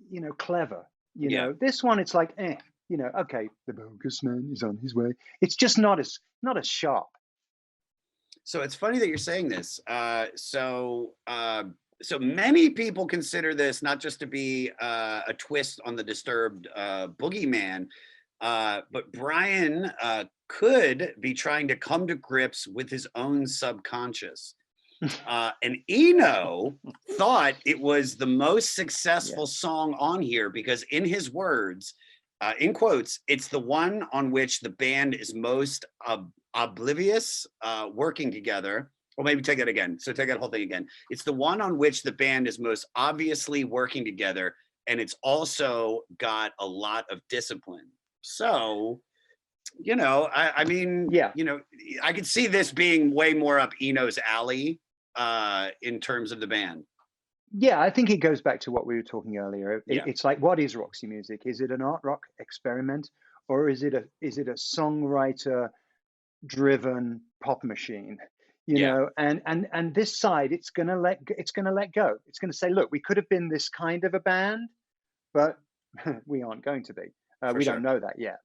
you know, clever. You know, this one, it's like, you know, okay, the bogus man is on his way. It's just not as sharp. So it's funny that you're saying this. So many people consider this not just to be a twist on the Disturbed Boogeyman, but Brian could be trying to come to grips with his own subconscious. And Eno thought it was the most successful song on here because, in his words, in quotes, it's the one on which the band is most oblivious working together. Or maybe take that again. So take that whole thing again. It's the one on which the band is most obviously working together, and it's also got a lot of discipline. So, you know, I mean, you know, I could see this being way more up Eno's alley in terms of the band. Yeah, I think it goes back to what we were talking earlier. It's like, what is Roxy music? Is it an art rock experiment, or is it a songwriter driven pop machine? You know, and this side, it's gonna let go. It's gonna say, look, we could have been this kind of a band, but we aren't going to be. We don't know that yet.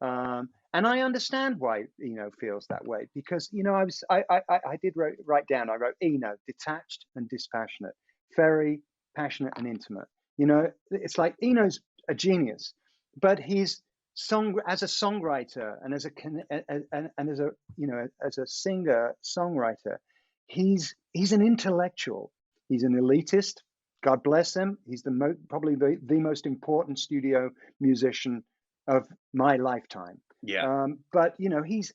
And I understand why Eno feels that way, because, you know, I did write down, I wrote Eno, detached and dispassionate, very passionate and intimate. You know, it's like Eno's a genius, but he's as a songwriter and as as a as a singer songwriter, he's an intellectual. He's an elitist. God bless him. He's probably the most important studio musician of my lifetime. Yeah. But you know, he's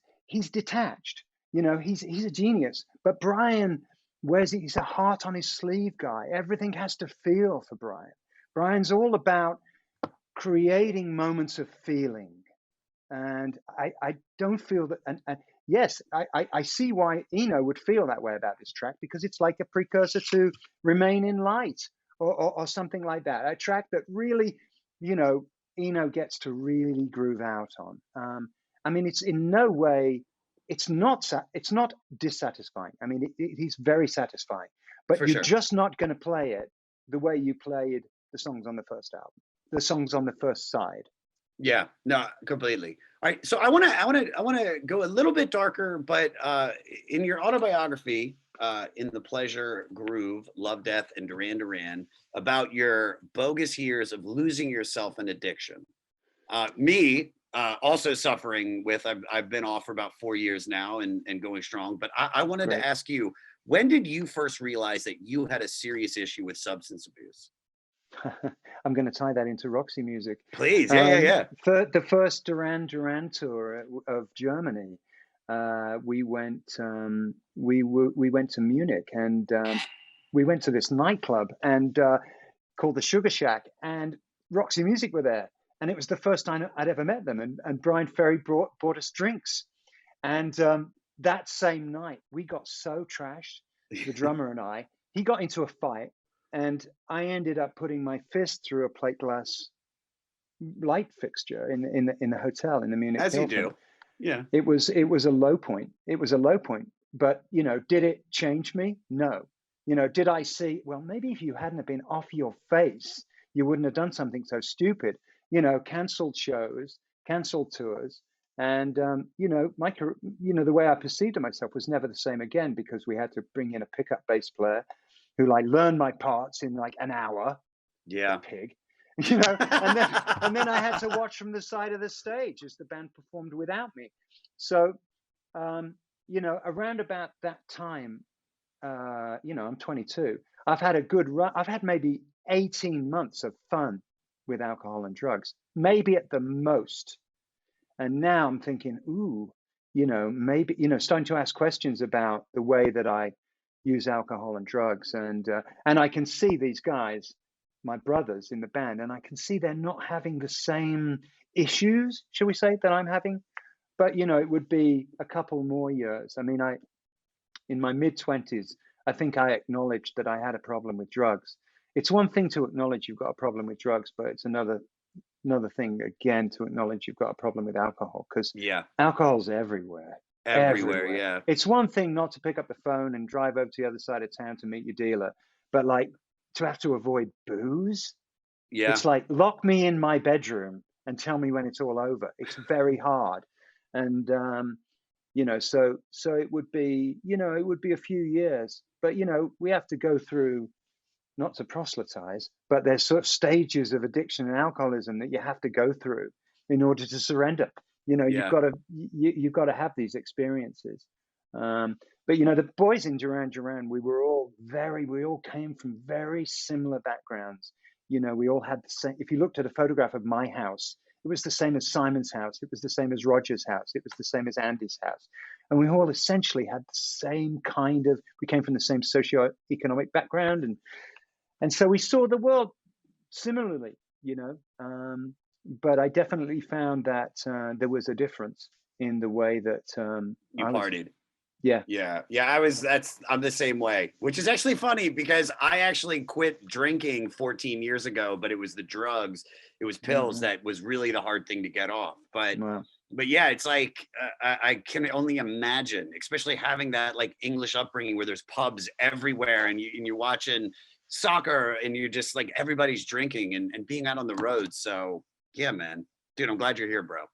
detached. You know, he's a genius. But Brian he's a heart on his sleeve guy. Everything has to feel for Brian. Brian's all about creating moments of feeling. And I don't feel that, and yes, I see why Eno would feel that way about this track, because it's like a precursor to Remain in Light or something like that. A track that really, you know, Eno gets to really groove out on. I mean, it's in no way, it's not dissatisfying. I mean, he's very satisfying, but For you're sure. just not going to play it the way you played the songs on the first album, the songs on the first side. Yeah, no, completely. All right, so I want to go a little bit darker, but in your autobiography, in The Pleasure Groove, Love, Death, and Duran Duran, about your bogus years of losing yourself in addiction. Me, also suffering with, I've been off for about 4 years now and going strong, but I wanted Great. to ask you, when did you first realize that you had a serious issue with substance abuse? I'm going to tie that into Roxy music. Please, yeah. The first Duran Duran tour of Germany, we went to Munich, and we went to this nightclub and called the Sugar Shack, and Roxy Music were there, and it was the first time I'd ever met them. And Brian Ferry bought us drinks, and that same night we got so trashed, the drummer and I. He got into a fight, and I ended up putting my fist through a plate glass light fixture in the hotel in the Munich As you Hilton. do. Yeah. It was a low point. It was a low point. But you know, did it change me? No. You know, did I see? Well, maybe if you hadn't have been off your face, you wouldn't have done something so stupid. You know, cancelled shows, cancelled tours, and you know, the way I perceived myself was never the same again, because we had to bring in a pickup bass player who like learned my parts in like an hour. Yeah. Pig. You know, and then I had to watch from the side of the stage as the band performed without me. So, you know, around about that time, you know, I'm 22. I've had a good run. I've had maybe 18 months of fun with alcohol and drugs, maybe at the most. And now I'm thinking, ooh, you know, maybe, you know, starting to ask questions about the way that I use alcohol and drugs. And I can see these guys, my brothers in the band, and I can see they're not having the same issues, shall we say, that I'm having. But, you know, it would be a couple more years. I mean, in my mid-20s, I think I acknowledged that I had a problem with drugs. It's one thing to acknowledge you've got a problem with drugs, but it's another thing again to acknowledge you've got a problem with alcohol, because alcohol's everywhere. Everywhere, yeah. It's one thing not to pick up the phone and drive over to the other side of town to meet your dealer, but like to have to avoid booze. Yeah. It's like, lock me in my bedroom and tell me when it's all over. It's very hard. And you know, so it would be, you know, it would be a few years, but you know, we have to go through, not to proselytize, but there's sort of stages of addiction and alcoholism that you have to go through in order to surrender. You know, you've got to have these experiences. But you know, the boys in Duran Duran, we all came from very similar backgrounds. You know, we all had the same. If you looked at a photograph of my house, it was the same as Simon's house. It was the same as Roger's house. It was the same as Andy's house. And we all essentially had the same kind of, we came from the same socioeconomic background. And so we saw the world similarly, you know. But I definitely found that there was a difference in the way that you partied. Yeah. I'm the same way, which is actually funny because I actually quit drinking 14 years ago, but it was the drugs, it was pills that was really the hard thing to get off. But yeah, it's like, I can only imagine, especially having that like English upbringing where there's pubs everywhere and you're watching soccer and you're just like, everybody's drinking and being out on the road. So yeah, man, dude, I'm glad you're here, bro.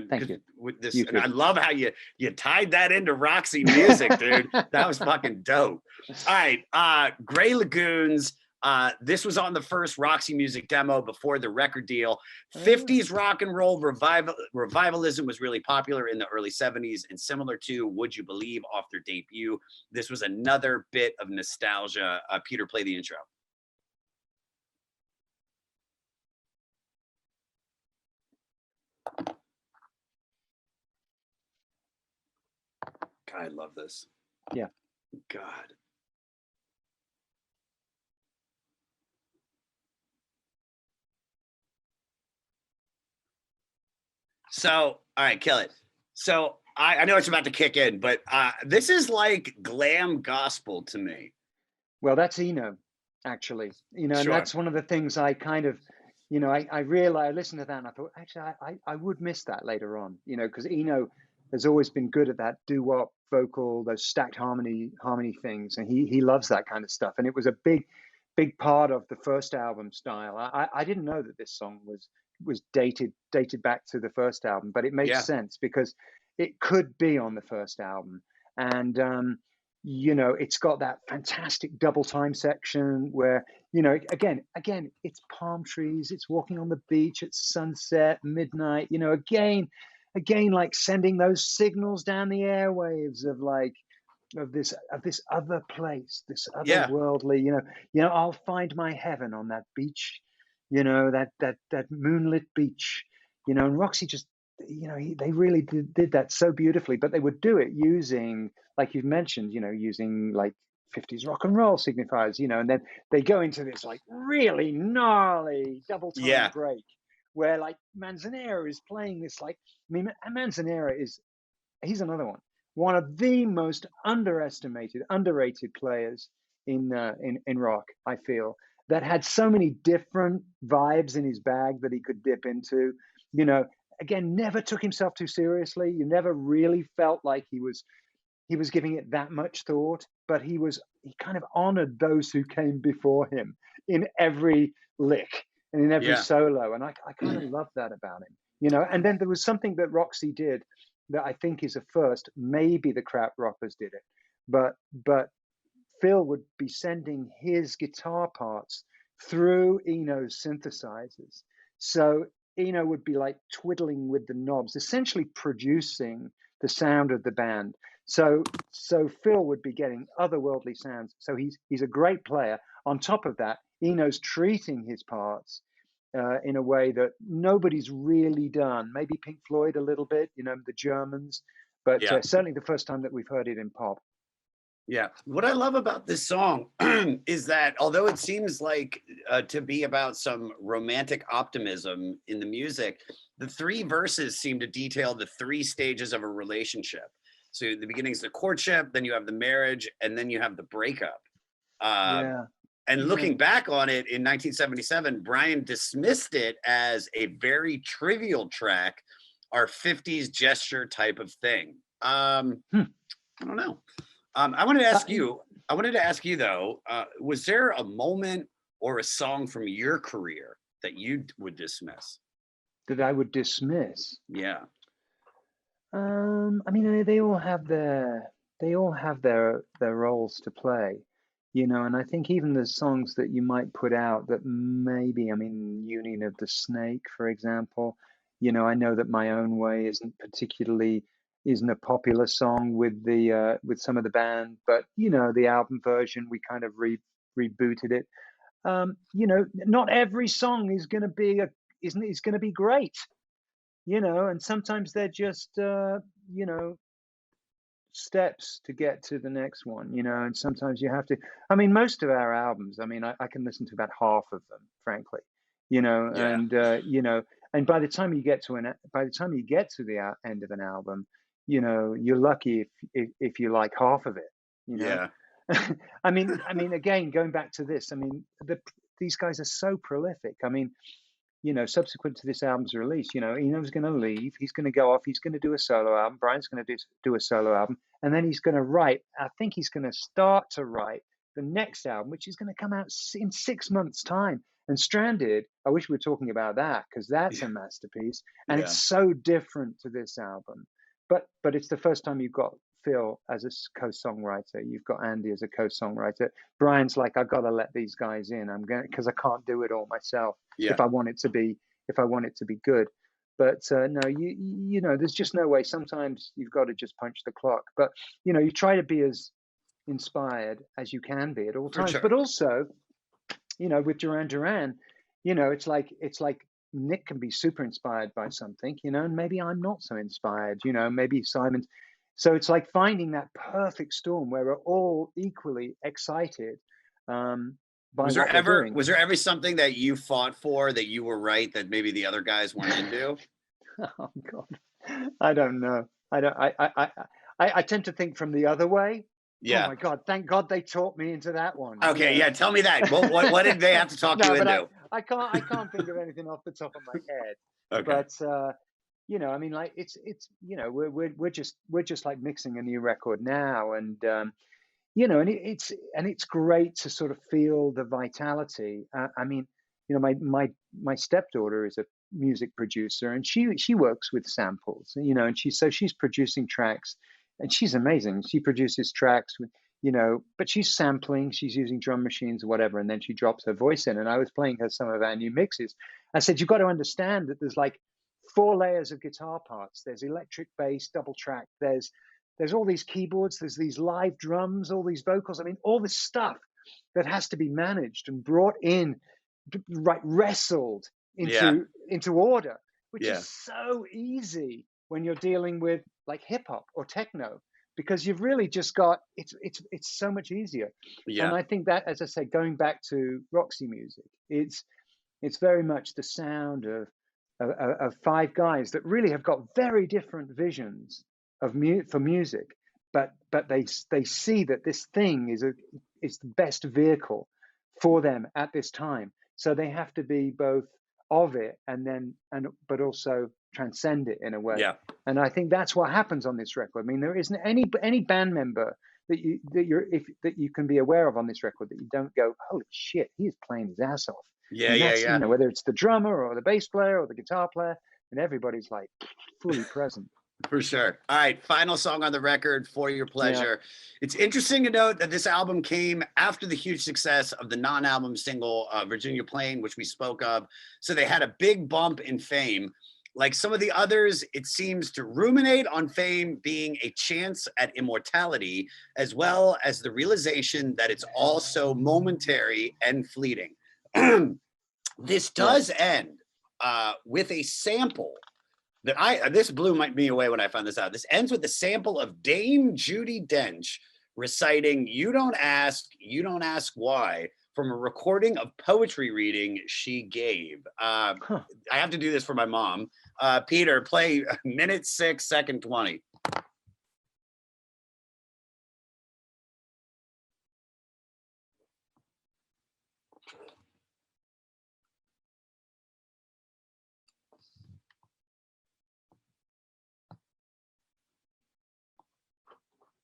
Thank you. With this, and I love how you tied that into Roxy music, dude. That was fucking dope. All right, Gray Lagoons. This was on the first Roxy Music demo before the record deal. Oh. 50s rock and roll revivalism was really popular in the early 70s, and similar to Would You Believe off their debut, this was another bit of nostalgia. Peter, play the intro. God, I love this. Yeah. God. So, all right, kill it. So I know it's about to kick in, but this is like glam gospel to me. Well, that's Eno, actually. And Sure. that's one of the things I kind of, I realized, I listened to that and I thought, actually, I would miss that later on, because Eno has always been good at that doo-wop vocal, those stacked harmony things, and he loves that kind of stuff. And it was a big part of the first album style. I didn't know that this song was dated back to the first album, but it makes sense because it could be on the first album. And it's got that fantastic double time section where again it's palm trees, it's walking on the beach at sunset, midnight, again like sending those signals down the airwaves of like of this other place, this otherworldly, I'll find my heaven on that beach, that moonlit beach, and Roxy just, they really did that so beautifully, but they would do it using, like you've mentioned, using like 50s rock and roll signifiers, and then they go into this like really gnarly double time break where like Manzanera is playing this like, I mean, Manzanera he's another one of the most underrated players in rock, I feel, that had so many different vibes in his bag that he could dip into, again, never took himself too seriously. You never really felt like he was giving it that much thought, but he kind of honored those who came before him in every lick and in every solo. And I kind of love that about him, and then there was something that Roxy did that I think is a first. Maybe the Kraut Rockers did it, but Phil would be sending his guitar parts through Eno's synthesizers. So Eno would be like twiddling with the knobs, essentially producing the sound of the band. So Phil would be getting otherworldly sounds. So he's a great player. On top of that, Eno's treating his parts in a way that nobody's really done. Maybe Pink Floyd a little bit, the Germans, but certainly the first time that we've heard it in pop. Yeah. What I love about this song is that although it seems like to be about some romantic optimism in the music, the three verses seem to detail the three stages of a relationship. So the beginning is the courtship, then you have the marriage, and then you have the breakup. And looking back on it in 1977, Brian dismissed it as a very trivial track, our 50s gesture type of thing. I don't know. I wanted to ask you though, was there a moment or a song from your career that you would dismiss? That I would dismiss? Yeah. I mean, they all have their roles to play, and I think even the songs that you might put out that maybe, I mean, Union of the Snake, for example, I know that My Own Way isn't a popular song with with some of the band, but the album version, we kind of rebooted it. Not every song is going to be great, and sometimes they're just steps to get to the next one, and sometimes you have to, I mean, most of our albums, I mean, I can listen to about half of them, frankly, and and by the time you get to the end of an album, you're lucky if you like half of it. I mean, again, going back to this, I mean, these guys are so prolific. I mean, subsequent to this album's release, Eno's going to leave. He's going to go off. He's going to do a solo album. Brian's going to do a solo album, and then he's going to write. I think he's going to start to write the next album, which is going to come out in 6 months' time. And Stranded, I wish we were talking about that because that's a masterpiece, and it's so different to this album. But it's the first time you've got Phil as a co-songwriter. You've got Andy as a co-songwriter. Brian's like, I've got to let these guys in. I'm going because I can't do it all myself Yeah. if I want it to be good. But no, you know, there's just no way. Sometimes you've got to just punch the clock. But you know, you try to be as inspired as you can be at all For times. sure. But also, you know, with Duran Duran, you know, it's like Nick can be super inspired by something, you know, and maybe I'm not so inspired, you know, maybe Simon's. So it's like finding that perfect storm where we're all equally excited by Was there what we're ever doing. something that you fought for that you were right that maybe the other guys weren't into? Oh God, I don't know. I tend to think from the other way. Oh Yeah. my God, thank God they taught me into that one. You Okay. know? Yeah. Tell me that. What did they have to talk you No, but into? I can't think of anything off the top of my head. Okay. But you know, I mean, like it's you know, we're just like mixing a new record now, and you know, and it's great to sort of feel the vitality. I mean, you know, my stepdaughter is a music producer, and she works with samples, you know, and she's producing tracks, and she's amazing. She produces tracks with, you know, but she's sampling, she's using drum machines or whatever, and then she drops her voice in. And I was playing her some of our new mixes. I said, you've got to understand that there's like 4 layers of guitar parts. There's electric bass, double track. There's all these keyboards. There's these live drums, all these vocals. I mean, all this stuff that has to be managed and brought in, right, wrestled Yeah. into order, which Yeah. is so easy when you're dealing with like hip hop or techno, because you've really just got it's so much easier. And Yeah. I think that, as I say, going back to Roxy music, it's very much the sound of 5 guys that really have got very different visions for music, but they see that this thing is the best vehicle for them at this time. So they have to be both of it but also transcend it in a way. Yeah. And I think that's what happens on this record. I mean, there isn't any band member that you can be aware of on this record that you don't go, holy shit, he is playing his ass off. Yeah. And Yeah. that's, Yeah. you know, whether it's the drummer or the bass player or the guitar player, and everybody's like fully present. For sure. All right. Final song on the record, For Your Pleasure. Yeah. It's interesting to note that this album came after the huge success of the non-album single, Virginia Plain, which we spoke of. So they had a big bump in fame. Like some of the others, it seems to ruminate on fame being a chance at immortality, as well as the realization that it's also momentary and fleeting. This does end with a sample that this blew me away when I found this out. This ends with a sample of Dame Judi Dench reciting "You Don't Ask Why" from a recording of poetry reading she gave. I have to do this for my mom. Peter, play 1:06, 2:20.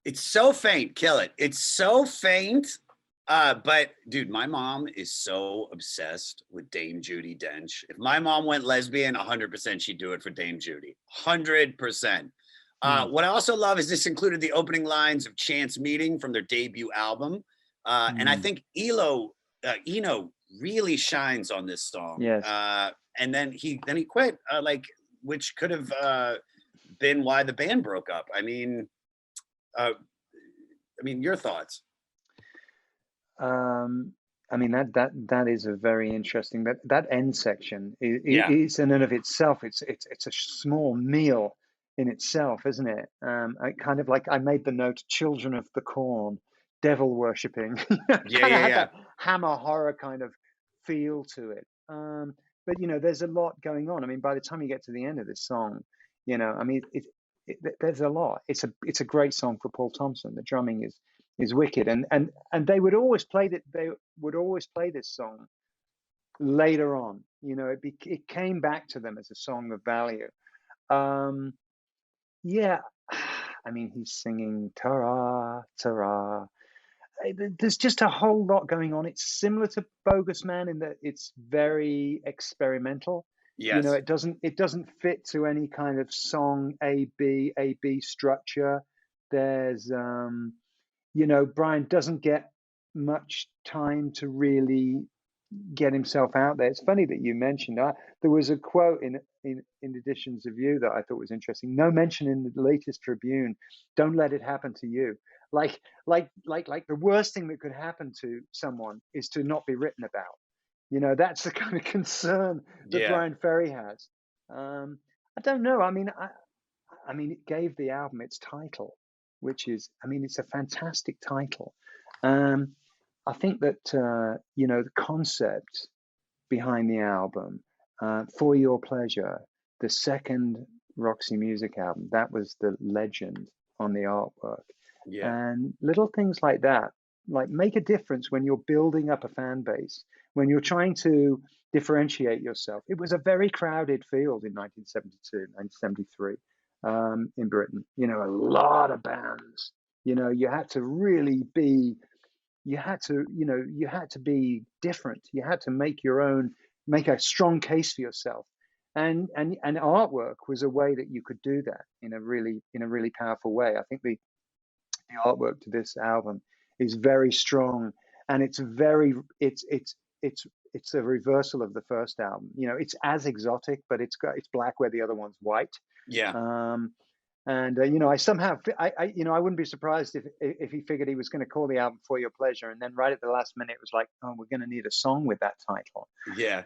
It's so faint. Kill it. It's so faint. But dude, my mom is so obsessed with Dame Judi Dench. If my mom went lesbian, 100% she'd do it for Dame Judi. 100%. What I also love is this included the opening lines of Chance Meeting from their debut album. And I think Eno really shines on this song. Yes. And then he quit, which could have been why the band broke up. I mean, your thoughts? I mean, that is a very interesting, that end section is in and of itself, it's a small meal in itself, isn't it? I kind of like, I made the note, children of the corn, devil worshipping. That hammer horror kind of feel to it. But you know, there's a lot going on. I mean, by the time you get to the end of this song, you know, I mean, there's a lot. It's a great song for Paul Thompson. The drumming is wicked, and they would always play that. They would always play this song later on. You know, it came back to them as a song of value. Yeah, I mean, he's singing ta-ra, ta-ra. There's just a whole lot going on. It's similar to Bogus Man in that it's very experimental. Yes. You know, it doesn't fit to any kind of song A B structure. There's, Brian doesn't get much time to really get himself out there. It's funny that you mentioned that. There was a quote in Editions of You that I thought was interesting. No mention in the latest Tribune. Don't let it happen to you. Like the worst thing that could happen to someone is to not be written about. That's the kind of concern that Yeah. Brian Ferry has. I don't know. I mean, it gave the album its title, which is, it's a fantastic title. I think that the concept behind the album, For Your Pleasure, the second Roxy Music album, that was the legend on the artwork. Yeah. And little things like that, like, make a difference when you're building up a fan base, when you're trying to differentiate yourself. It was a very crowded field in 1972, 1973 in Britain. A lot of bands. You had to really be you had to be different. You had to make a strong case for yourself. And artwork was a way that you could do that in a really powerful way. I think the artwork to this album is very strong, and it's a reversal of the first album. It's as exotic, but it's black where the other one's white. Yeah. And I somehow, I wouldn't be surprised if he figured he was going to call the album For Your Pleasure, and then right at the last minute it was like, oh, we're going to need a song with that title. Yeah.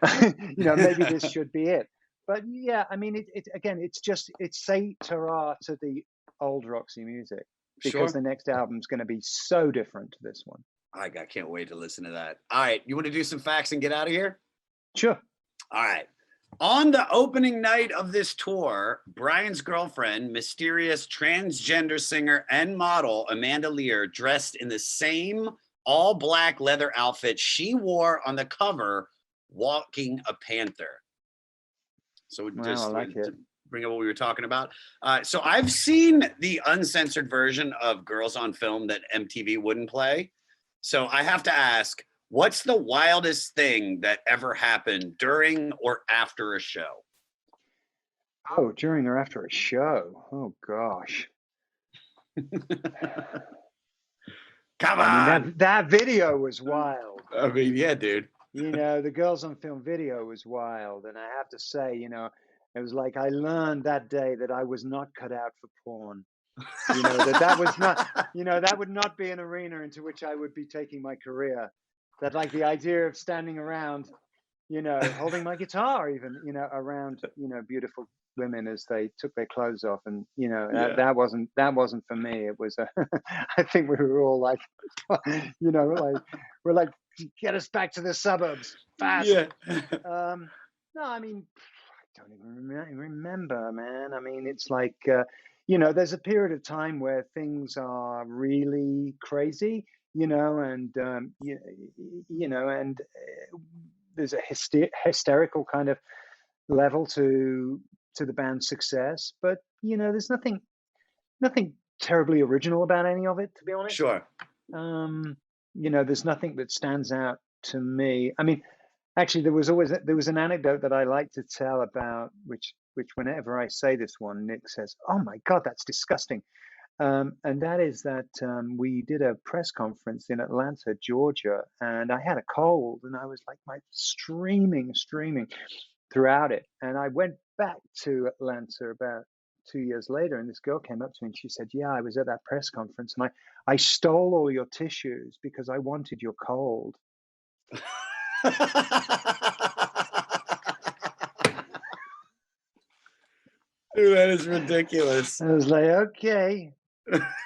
Maybe this should be it. But yeah, it's say ta-ra to the old Roxy music, because Sure. the next album's going to be so different to this one. I can't wait to listen to that. All right, you want to do some facts and get out of here? Sure. All right. On the opening night of this tour, Brian's girlfriend, mysterious transgender singer and model Amanda Lear, dressed in the same all-black leather outfit she wore on the cover, walking a panther. So just I like it. to bring up what we were talking about. So I've seen the uncensored version of Girls on Film that MTV wouldn't play. So I have to ask, what's the wildest thing that ever happened during or after a show? Oh, during or after a show? Oh gosh. Come on. That video was wild. I mean, yeah, dude. The Girls on Film video was wild, and I have to say, it was like I learned that day that I was not cut out for porn. That was not, that would not be an arena into which I would be taking my career. That, like, the idea of standing around, holding my guitar even, around, beautiful women as they took their clothes off, and that wasn't for me. It was I think we were all like, we're like, get us back to the suburbs fast. Yeah. No, I don't even remember, man. It's like, there's a period of time where things are really crazy, and there's a hysterical kind of level to the band's success, but there's nothing terribly original about any of it, to be honest. Sure. There's nothing that stands out to me. Actually, there was an anecdote that I like to tell about which whenever I say this one, Nick says, "Oh my God, that's disgusting." And that is that we did a press conference in Atlanta, Georgia, and I had a cold, and I was like streaming throughout it. And I went back to Atlanta about 2 years later, and this girl came up to me and she said, "Yeah, I was at that press conference, and I stole all your tissues because I wanted your cold." Dude, that is ridiculous. I was like, okay.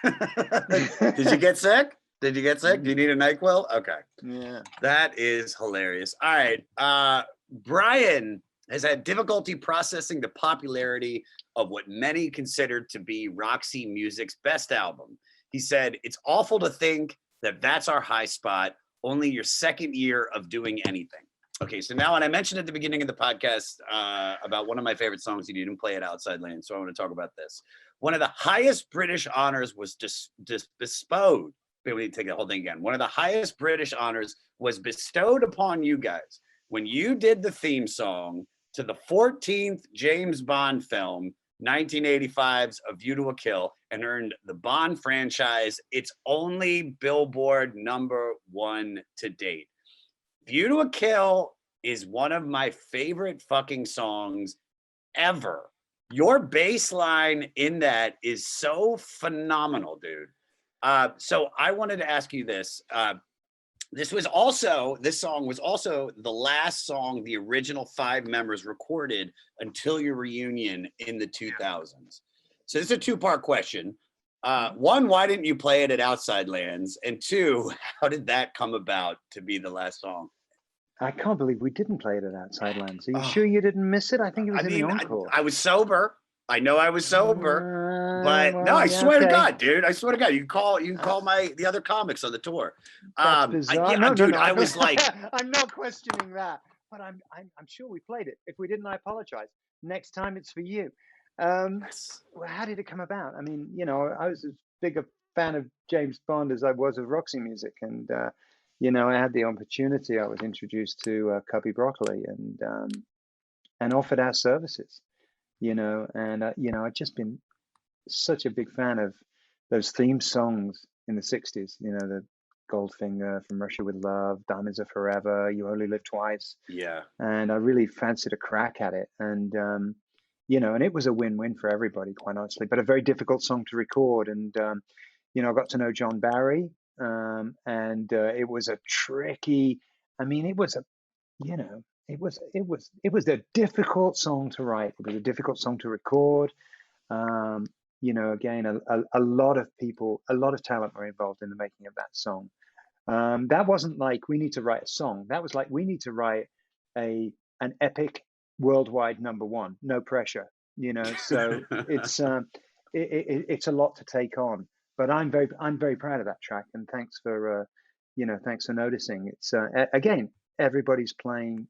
Did you get sick? Do you need a NyQuil? Okay. Yeah. That is hilarious. All right. Brian has had difficulty processing the popularity of what many considered to be Roxy Music's best album. He said, "It's awful to think that that's our high spot, only your second year of doing anything." Okay, so now, and I mentioned at the beginning of the podcast about one of my favorite songs, you didn't play it, Outside Lane, so I want to talk about this. One of the highest British honors was bestowed. Wait, we need to take the whole thing again. One of the highest British honors was bestowed upon you guys when you did the theme song to the 14th James Bond film, 1985's A View to a Kill and earned the Bond franchise its only Billboard #1 to date. View to a Kill is one of my favorite fucking songs ever. Your bass line in that is so phenomenal, dude. So I wanted to ask you this. This song was also the last song the original 5 members recorded until your reunion in the 2000s. So this is a 2-part question. One, why didn't you play it at Outside Lands? And 2, how did that come about to be the last song? I can't believe we didn't play it at Outside Lands. Are you sure you didn't miss it? I think it was in the encore. I was sober. I know I was sober, but well, no, I yeah, swear to okay. God, dude. I swear to God, you can call the other comics on the tour. That's bizarre. Dude, No, I was like, I'm not questioning that, but I'm sure we played it. If we didn't, I apologize. Next time, it's for you. Well, how did it come about? I mean, you know, I was as big a fan of James Bond as I was of Roxy music, and you know, I had the opportunity. I was introduced to Cubby Broccoli and offered our services. You know, and you know, I'd just been such a big fan of those theme songs in the 60s, you know, the Goldfinger, From Russia with Love, Diamonds Are Forever, You Only Live Twice. yeah. And I really fancied a crack at it. And, you know, and it was a win-win for everybody, quite honestly, but a very difficult song to record. And, you know, I got to know John Barry, and it was a tricky, I mean, it was a, you know, it was a difficult song to write. It was a difficult song to record. You know, again, a lot of people, a lot of talent were involved in the making of that song. That wasn't like we need to write a song. That was like we need to write an epic worldwide #1. No pressure, you know. So it's it's a lot to take on. But I'm very proud of that track, and thanks for you know, thanks for noticing. It's again, everybody's playing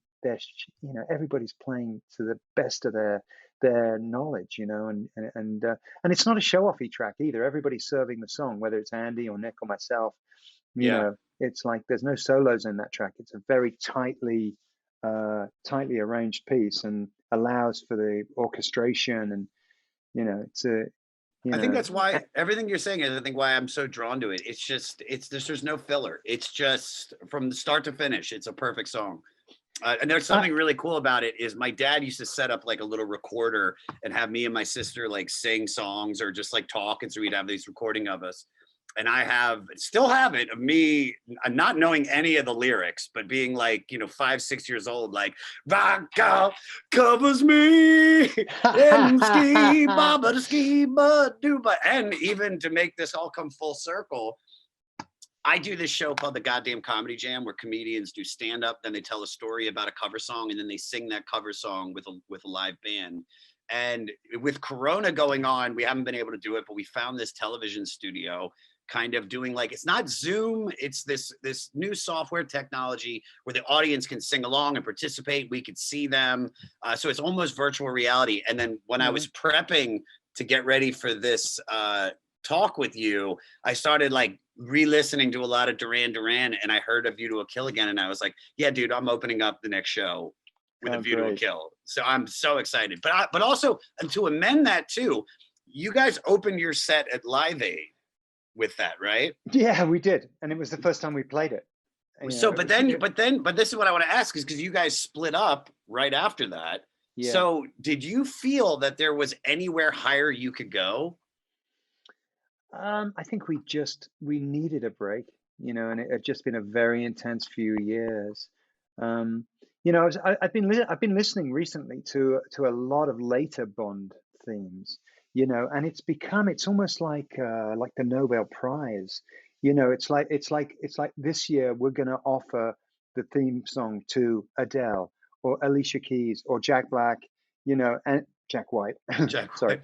you know, everybody's playing to the best of their knowledge, you know, and it's not a show-offy track either. Everybody's serving the song, whether it's Andy or Nick or myself. You know, it's like there's no solos in that track. It's a very tightly arranged piece and allows for the orchestration, and you know, it's a. I think that's why everything you're saying is, I think, why I'm so drawn to it. It's just, there's no filler. It's just from the start to finish, it's a perfect song. And there's something really cool about it is my dad used to set up like a little recorder and have me and my sister like sing songs or just like talk. And so we'd have these recording of us. And I still have it of me not knowing any of the lyrics, but being like, you know, 5, 6 years old, like, rock out covers me and ski, baba to ski, but do, but, and even to make this all come full circle, I do this show called The Goddamn Comedy Jam, where comedians do stand up, then they tell a story about a cover song, and then they sing that cover song with a live band. And with Corona going on, we haven't been able to do it, but we found this television studio kind of doing like, it's not Zoom, it's this new software technology where the audience can sing along and participate. We could see them. So it's almost virtual reality. And then when I was prepping to get ready for this talk with you, I started like re-listening to a lot of Duran Duran, and I heard A View to a Kill again, and I was like, yeah, dude, I'm opening up the next show with A View to a Kill. So I'm so excited. But also, and to amend that too, you guys opened your set at Live Aid with that, right? Yeah, we did, and it was the first time we played it. So, but this is what I want to ask, is because you guys split up right after that. Yeah. So did you feel that there was anywhere higher you could go? I think we needed a break, you know, and it had just been a very intense few years. You know, I've been listening recently to a lot of later Bond themes, you know, and it's almost like the Nobel Prize, you know. It's like this year we're going to offer the theme song to Adele or Alicia Keys or Jack Black, you know, and Jack White. Sorry.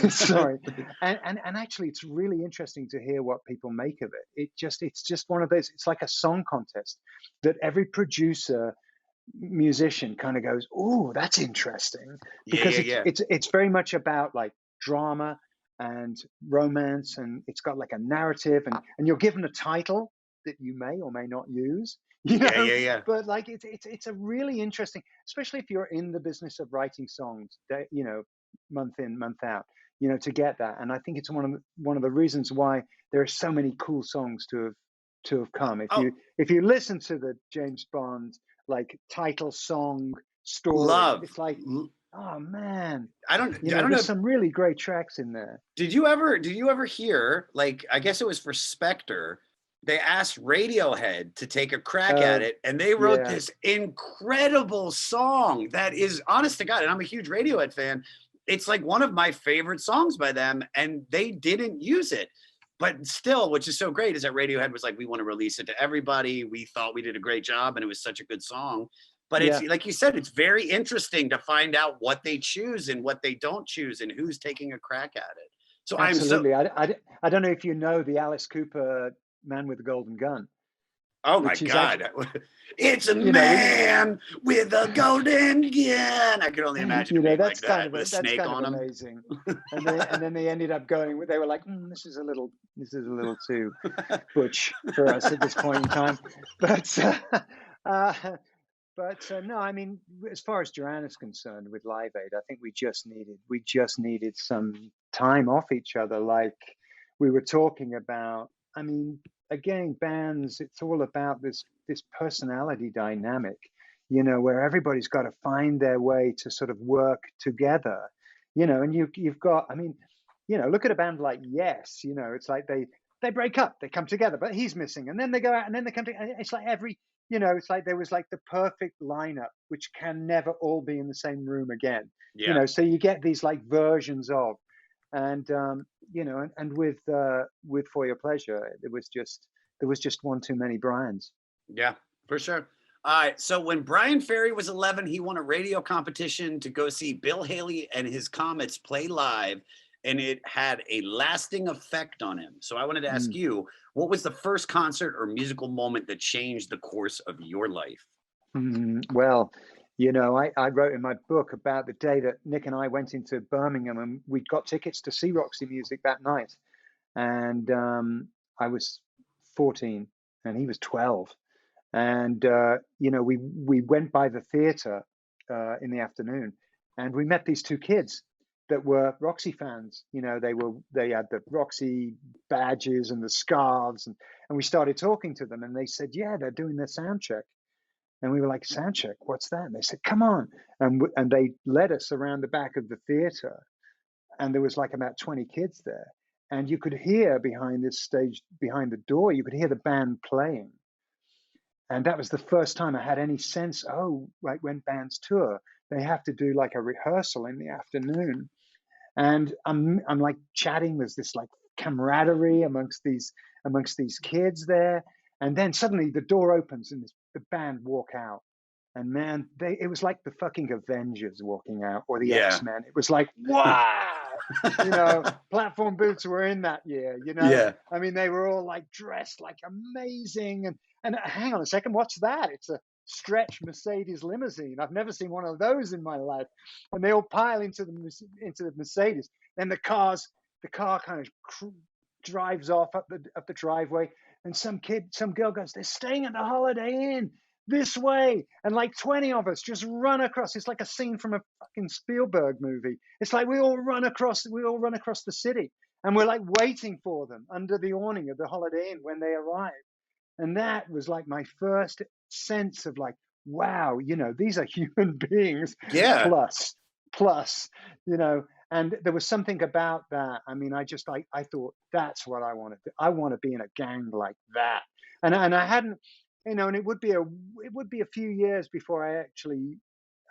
Sorry. And actually, it's really interesting to hear what people make of it. It's just one of those. It's like a song contest that every producer, musician kind of goes, "Oh, that's interesting," because it's very much about like drama and romance, and it's got like a narrative, and you're given a title that you may or may not use. You know? But like it's a really interesting, especially if you're in the business of writing songs. That, you know, month in, month out, to get that. And I think it's one of the reasons why there are so many cool songs to have come. If you listen to the James Bond like title song story, love. it's like, oh man, I don't know. there's some really great tracks in there. Did you ever hear, like, I guess it was for Spectre, they asked Radiohead to take a crack at it, and they wrote this incredible song that is, honest to God, and I'm a huge Radiohead fan, it's like one of my favorite songs by them, and they didn't use it. But still, which is so great, is that Radiohead was like, we want to release it to everybody. We thought we did a great job, and it was such a good song. But it's like you said, it's very interesting to find out what they choose and what they don't choose and who's taking a crack at it. So absolutely. I don't know if you know the Alice Cooper Man with the Golden Gun. Oh my God. Actually, it's a man with a golden gun. I could only imagine being like that with a snake on him. Amazing. And then they ended up going, they were like, this is a little too butch for us at this point in time. But no, I mean, as far as Duran is concerned with Live Aid, I think we just needed some time off each other, like we were talking about. I mean, again, bands, it's all about this personality dynamic, where everybody's got to find their way to sort of work together, and you've got, I mean, look at a band like Yes, it's like they break up, they come together, but he's missing, and then they go out, and then they come together. It's like it's like there was like the perfect lineup, which can never all be in the same room again. So you get these like versions of, and and with For Your Pleasure, there was just one too many Brians. Yeah, for sure. All right. So when Brian Ferry was 11, he won a radio competition to go see Bill Haley and his Comets play live, and it had a lasting effect on him. So I wanted to ask you, what was the first concert or musical moment that changed the course of your life? Well, I wrote in my book about the day that Nick and I went into Birmingham, and we got tickets to see Roxy Music that night. And I was 14 and he was 12. And, we went by the theater in the afternoon, and we met these two kids that were Roxy fans. They had the Roxy badges and the scarves, and we started talking to them, and they said, yeah, they're doing their sound check. And we were like, sound check, what's that? And they said, come on. And they led us around the back of the theater, and there was like about 20 kids there. And you could hear behind this stage, behind the door, you could hear the band playing. And that was the first time I had any sense, like when bands tour, they have to do like a rehearsal in the afternoon. And I'm like chatting, there's this like camaraderie amongst these kids there. And then suddenly the door opens and the band walk out. And man, it was like the fucking Avengers walking out, or the X-Men. It was like, wow, Platform Boots were in that year, Yeah. I mean, they were all like dressed like amazing. And hang on a second, what's that? It's a stretch Mercedes limousine. I've never seen one of those in my life. And they all pile into the Mercedes. Then the car kind of drives off up the driveway. And some girl goes, they're staying at the Holiday Inn this way. And like 20 of us just run across. It's like a scene from a fucking Spielberg movie. It's like we all run across the city, and we're like waiting for them under the awning of the Holiday Inn when they arrive. And that was like my first sense of like, wow, these are human beings. Yeah. Plus, and there was something about that. I mean, I thought that's what I want to do. I want to be in a gang like that. And I hadn't, and it would be a few years before I actually,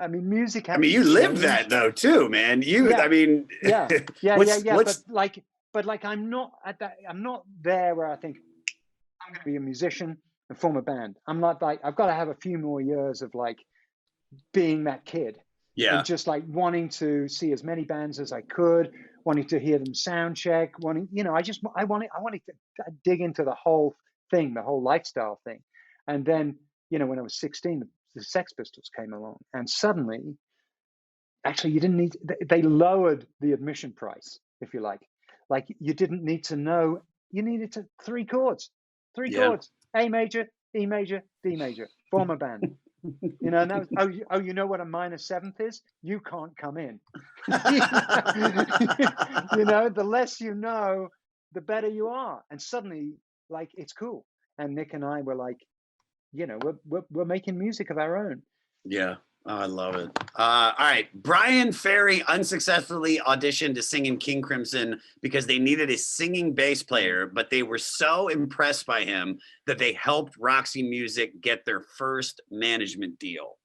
I mean, music. I mean, you lived that though too, man. I mean, yeah. But like, I'm not at that. I'm not there where I think I'm going to be a musician and form a band. I'm not like, I've got to have a few more years of like being that kid. Yeah. And just like wanting to see as many bands as I could, wanting to hear them sound check, I wanted to dig into the whole thing, the whole lifestyle thing. And then, when I was 16, the Sex Pistols came along, and suddenly, actually, you didn't need, they lowered the admission price, if you like. Like, you didn't need to know, you needed three chords, A major, E major, D major, form a band. You know, and that was, oh, you know what a minor seventh is? You can't come in. You know, the less you know, the better you are. And suddenly, like, it's cool. And Nick and I were like, you know, we're making music of our own. Yeah. Oh, I love it. All right. Brian Ferry unsuccessfully auditioned to sing in King Crimson because they needed a singing bass player, but they were so impressed by him that they helped Roxy Music get their first management deal.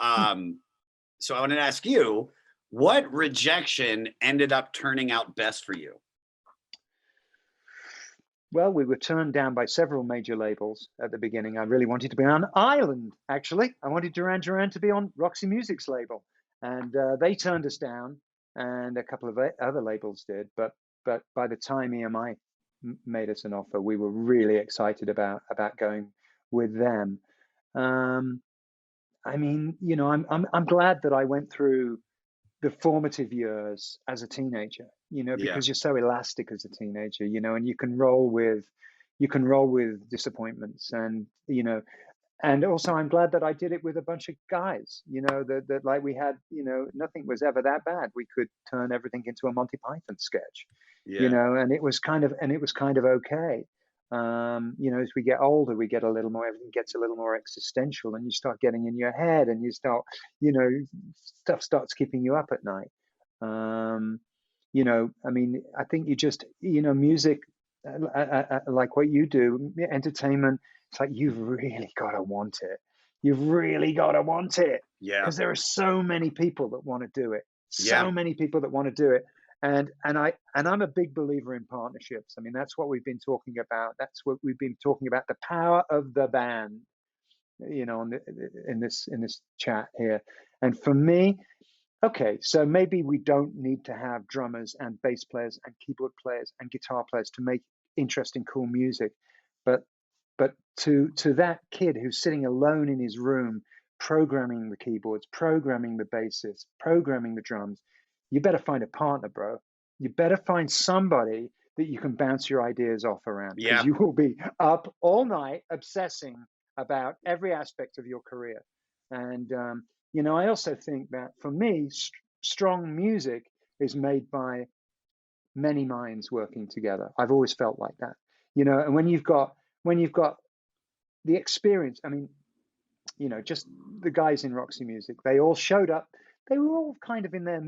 So I want to ask you, what rejection ended up turning out best for you? Well, we were turned down by several major labels at the beginning. I really wanted to be on Island, actually. I wanted Duran Duran to be on Roxy Music's label, and they turned us down, and a couple of other labels did. But by the time EMI made us an offer, we were really excited about going with them. I mean, you know, I'm glad that I went through the formative years as a teenager, you know, Yeah. because you're so elastic as a teenager, you know, and you can roll with disappointments, and you know, and also I'm glad that I did it with a bunch of guys, you know, that like we had, you know, nothing was ever that bad. We could turn everything into a Monty Python sketch, you Yeah. know, and it was kind of okay. You know, as we get older, we get a little more, everything gets a little more existential, and you start getting in your head, and you start, you know, stuff starts keeping you up at night. You know, I mean, I think you just, you know, music, like what you do, entertainment, it's like you've really got to want it. You've really got to want it, Yeah. because there are so many people that want to do it. Yeah. So many people that want to do it. And I'm a big believer in partnerships. I mean, that's what we've been talking about. That's what we've been talking about, the power of the band, you know, in this chat here. And for me, okay, so maybe we don't need to have drummers and bass players and keyboard players and guitar players to make interesting, cool music. But to that kid who's sitting alone in his room, programming the keyboards, programming the basses, programming the drums, you better find a partner, bro. You better find somebody that you can bounce your ideas off around, because Yeah. you will be up all night obsessing about every aspect of your career. And you know, I also think that for me, strong music is made by many minds working together. I've always felt like that, you know. And when you've got the experience, I mean, you know, just the guys in Roxy Music, they all showed up. They were all kind of in their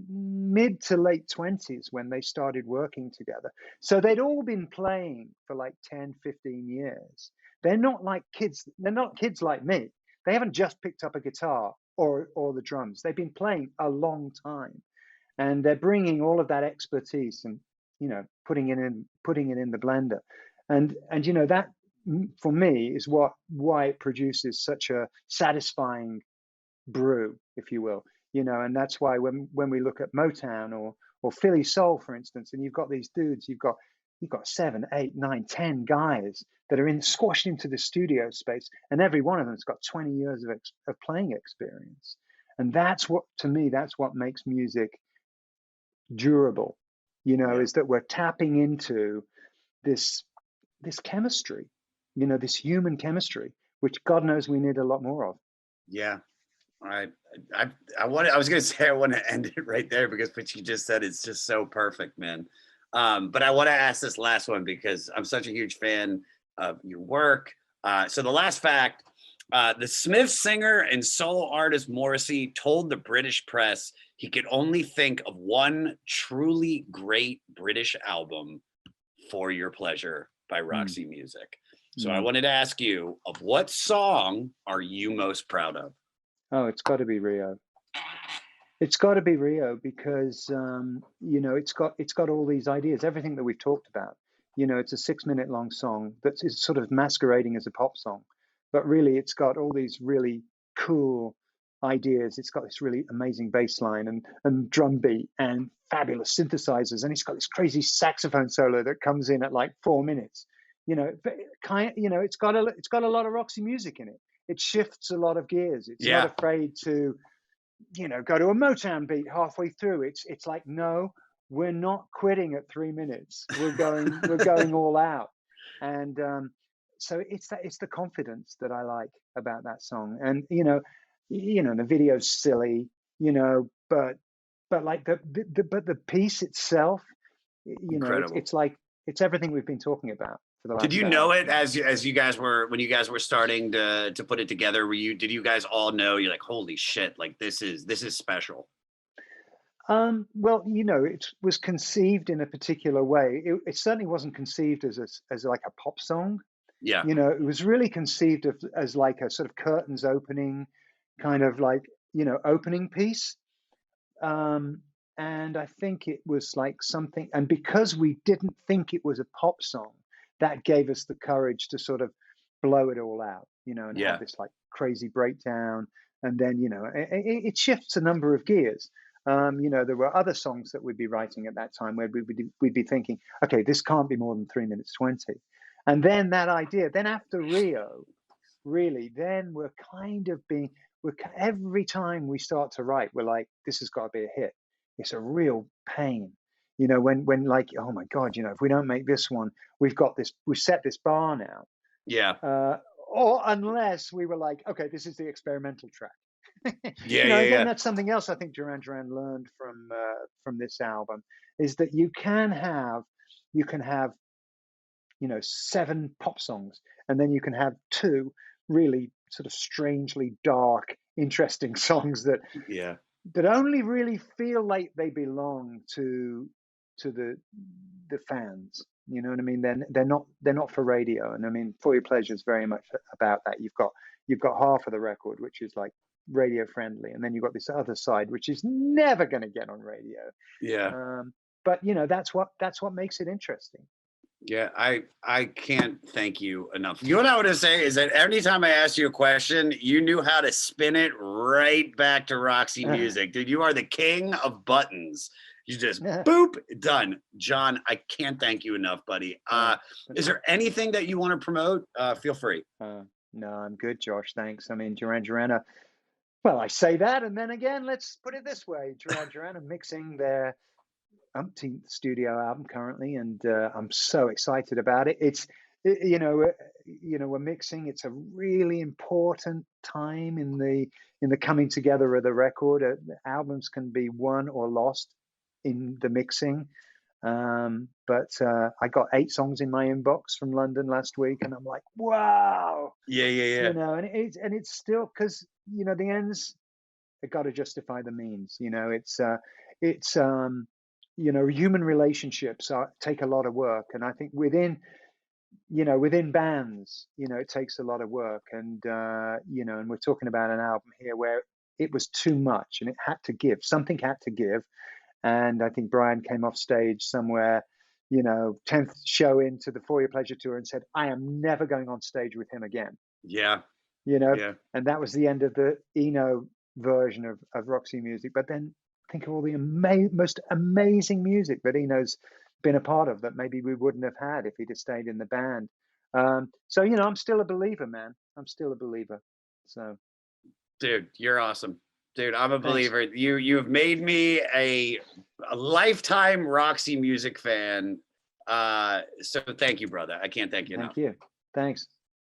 mid to late 20s when they started working together. So they'd all been playing for like 10, 15 years. They're not like kids. They're not kids like me. They haven't just picked up a guitar or the drums. They've been playing a long time, and they're bringing all of that expertise and, you know, putting it in the blender. And you know, that for me is why it produces such a satisfying brew, if you will, you know. And that's why when we look at Motown or Philly Soul, for instance, and you've got these dudes, you've got 7, 8, 9, 10 guys that are squashed into the studio space, and every one of them's got 20 years of playing experience. And that's what, to me, that's what makes music durable, you know, Yeah. is that we're tapping into this chemistry, you know, this human chemistry, which God knows we need a lot more of. Yeah. All right. I was going to say, I want to end it right there because what you just said is just so perfect, man. But I want to ask this last one because I'm such a huge fan of your work. So the last fact, the Smith singer and solo artist Morrissey told the British press he could only think of one truly great British album, For Your Pleasure by Roxy Music. So I wanted to ask you, of what song are you most proud of? Oh, it's got to be Rio. It's got to be Rio because you know, it's got all these ideas, everything that we've talked about. You know, it's a 6-minute long song that is sort of masquerading as a pop song, but really it's got all these really cool ideas. It's got this really amazing bass line and drum beat and fabulous synthesizers, and it's got this crazy saxophone solo that comes in at like 4 minutes. You know, you know, it's got a lot of Roxy music in it. It shifts a lot of gears. It's not Yeah. afraid to, you know, go to a Motown beat halfway through. It's like, no, we're not quitting at 3 minutes. We're going all out. And so it's the confidence that I like about that song. And the video's silly, but like the piece itself, Incredible. it's like it's everything we've been talking about for the Did last you hour. know it as you guys were when you guys were starting to put it together? Did you guys all know, you're like, holy shit, like this is special? Well, it was conceived in a particular way. It certainly wasn't conceived as like a pop song. Yeah. It was really conceived as like a sort of curtains opening, kind of like opening piece. And I think it was like something, and because we didn't think it was a pop song, that gave us the courage to sort of blow it all out, and have Yeah. this like crazy breakdown. And then, it shifts a number of gears. There were other songs that we'd be writing at that time where we'd be thinking, okay, this can't be more than 3 minutes 20. And then that idea, then after Rio, really, then every time we start to write, we're like, this has got to be a hit. It's a real pain, when like, oh my God, if we don't make this one, we've set this bar now. Yeah. Or unless we were like, okay, this is the experimental track. Yeah. Again, that's something else I think Duran Duran learned from this album, is that you can have 7 pop songs, and then you can have 2 really sort of strangely dark, interesting songs that Yeah. only really feel like they belong to the fans. You know what I mean? They're not for radio. And I mean, For Your Pleasure is very much about that. You've got half of the record, which is like radio friendly, and then you've got this other side, which is never going to get on radio. Yeah. But that's what makes it interesting. Yeah, I can't thank you enough. You know what I want to say is that anytime I asked you a question, you knew how to spin it right back to Roxy music. Dude, you are the king of buttons. You just boop, done. John, I can't thank you enough, buddy. Is there anything that you want to promote? Feel free. No, I'm good, Josh. Thanks. I mean, Duran Duran. Well, I say that, and then again, let's put it this way: Duran Duran are mixing their umpteenth studio album currently, and I'm so excited about it. We're mixing. It's a really important time in the coming together of the record. Albums can be won or lost in the mixing. But I got 8 songs in my inbox from London last week, and I'm like, wow. Yeah. And it's still, because the ends have got to justify the means. Human relationships take a lot of work, and I think within bands, it takes a lot of work. And and we're talking about an album here where it was too much, and it had to give. Something had to give. And I think Brian came off stage somewhere, 10th show into the For Your Pleasure tour, and said, I am never going on stage with him again. Yeah. And that was the end of the Eno version of Roxy music. But then think of all the most amazing music that Eno's been a part of that maybe we wouldn't have had if he'd have stayed in the band. So, I'm still a believer, man. I'm still a believer. So, dude, you're awesome. Dude, I'm a believer. You have made me a lifetime Roxy music fan. So thank you, brother. I can't thank you enough. Thank you. Thanks.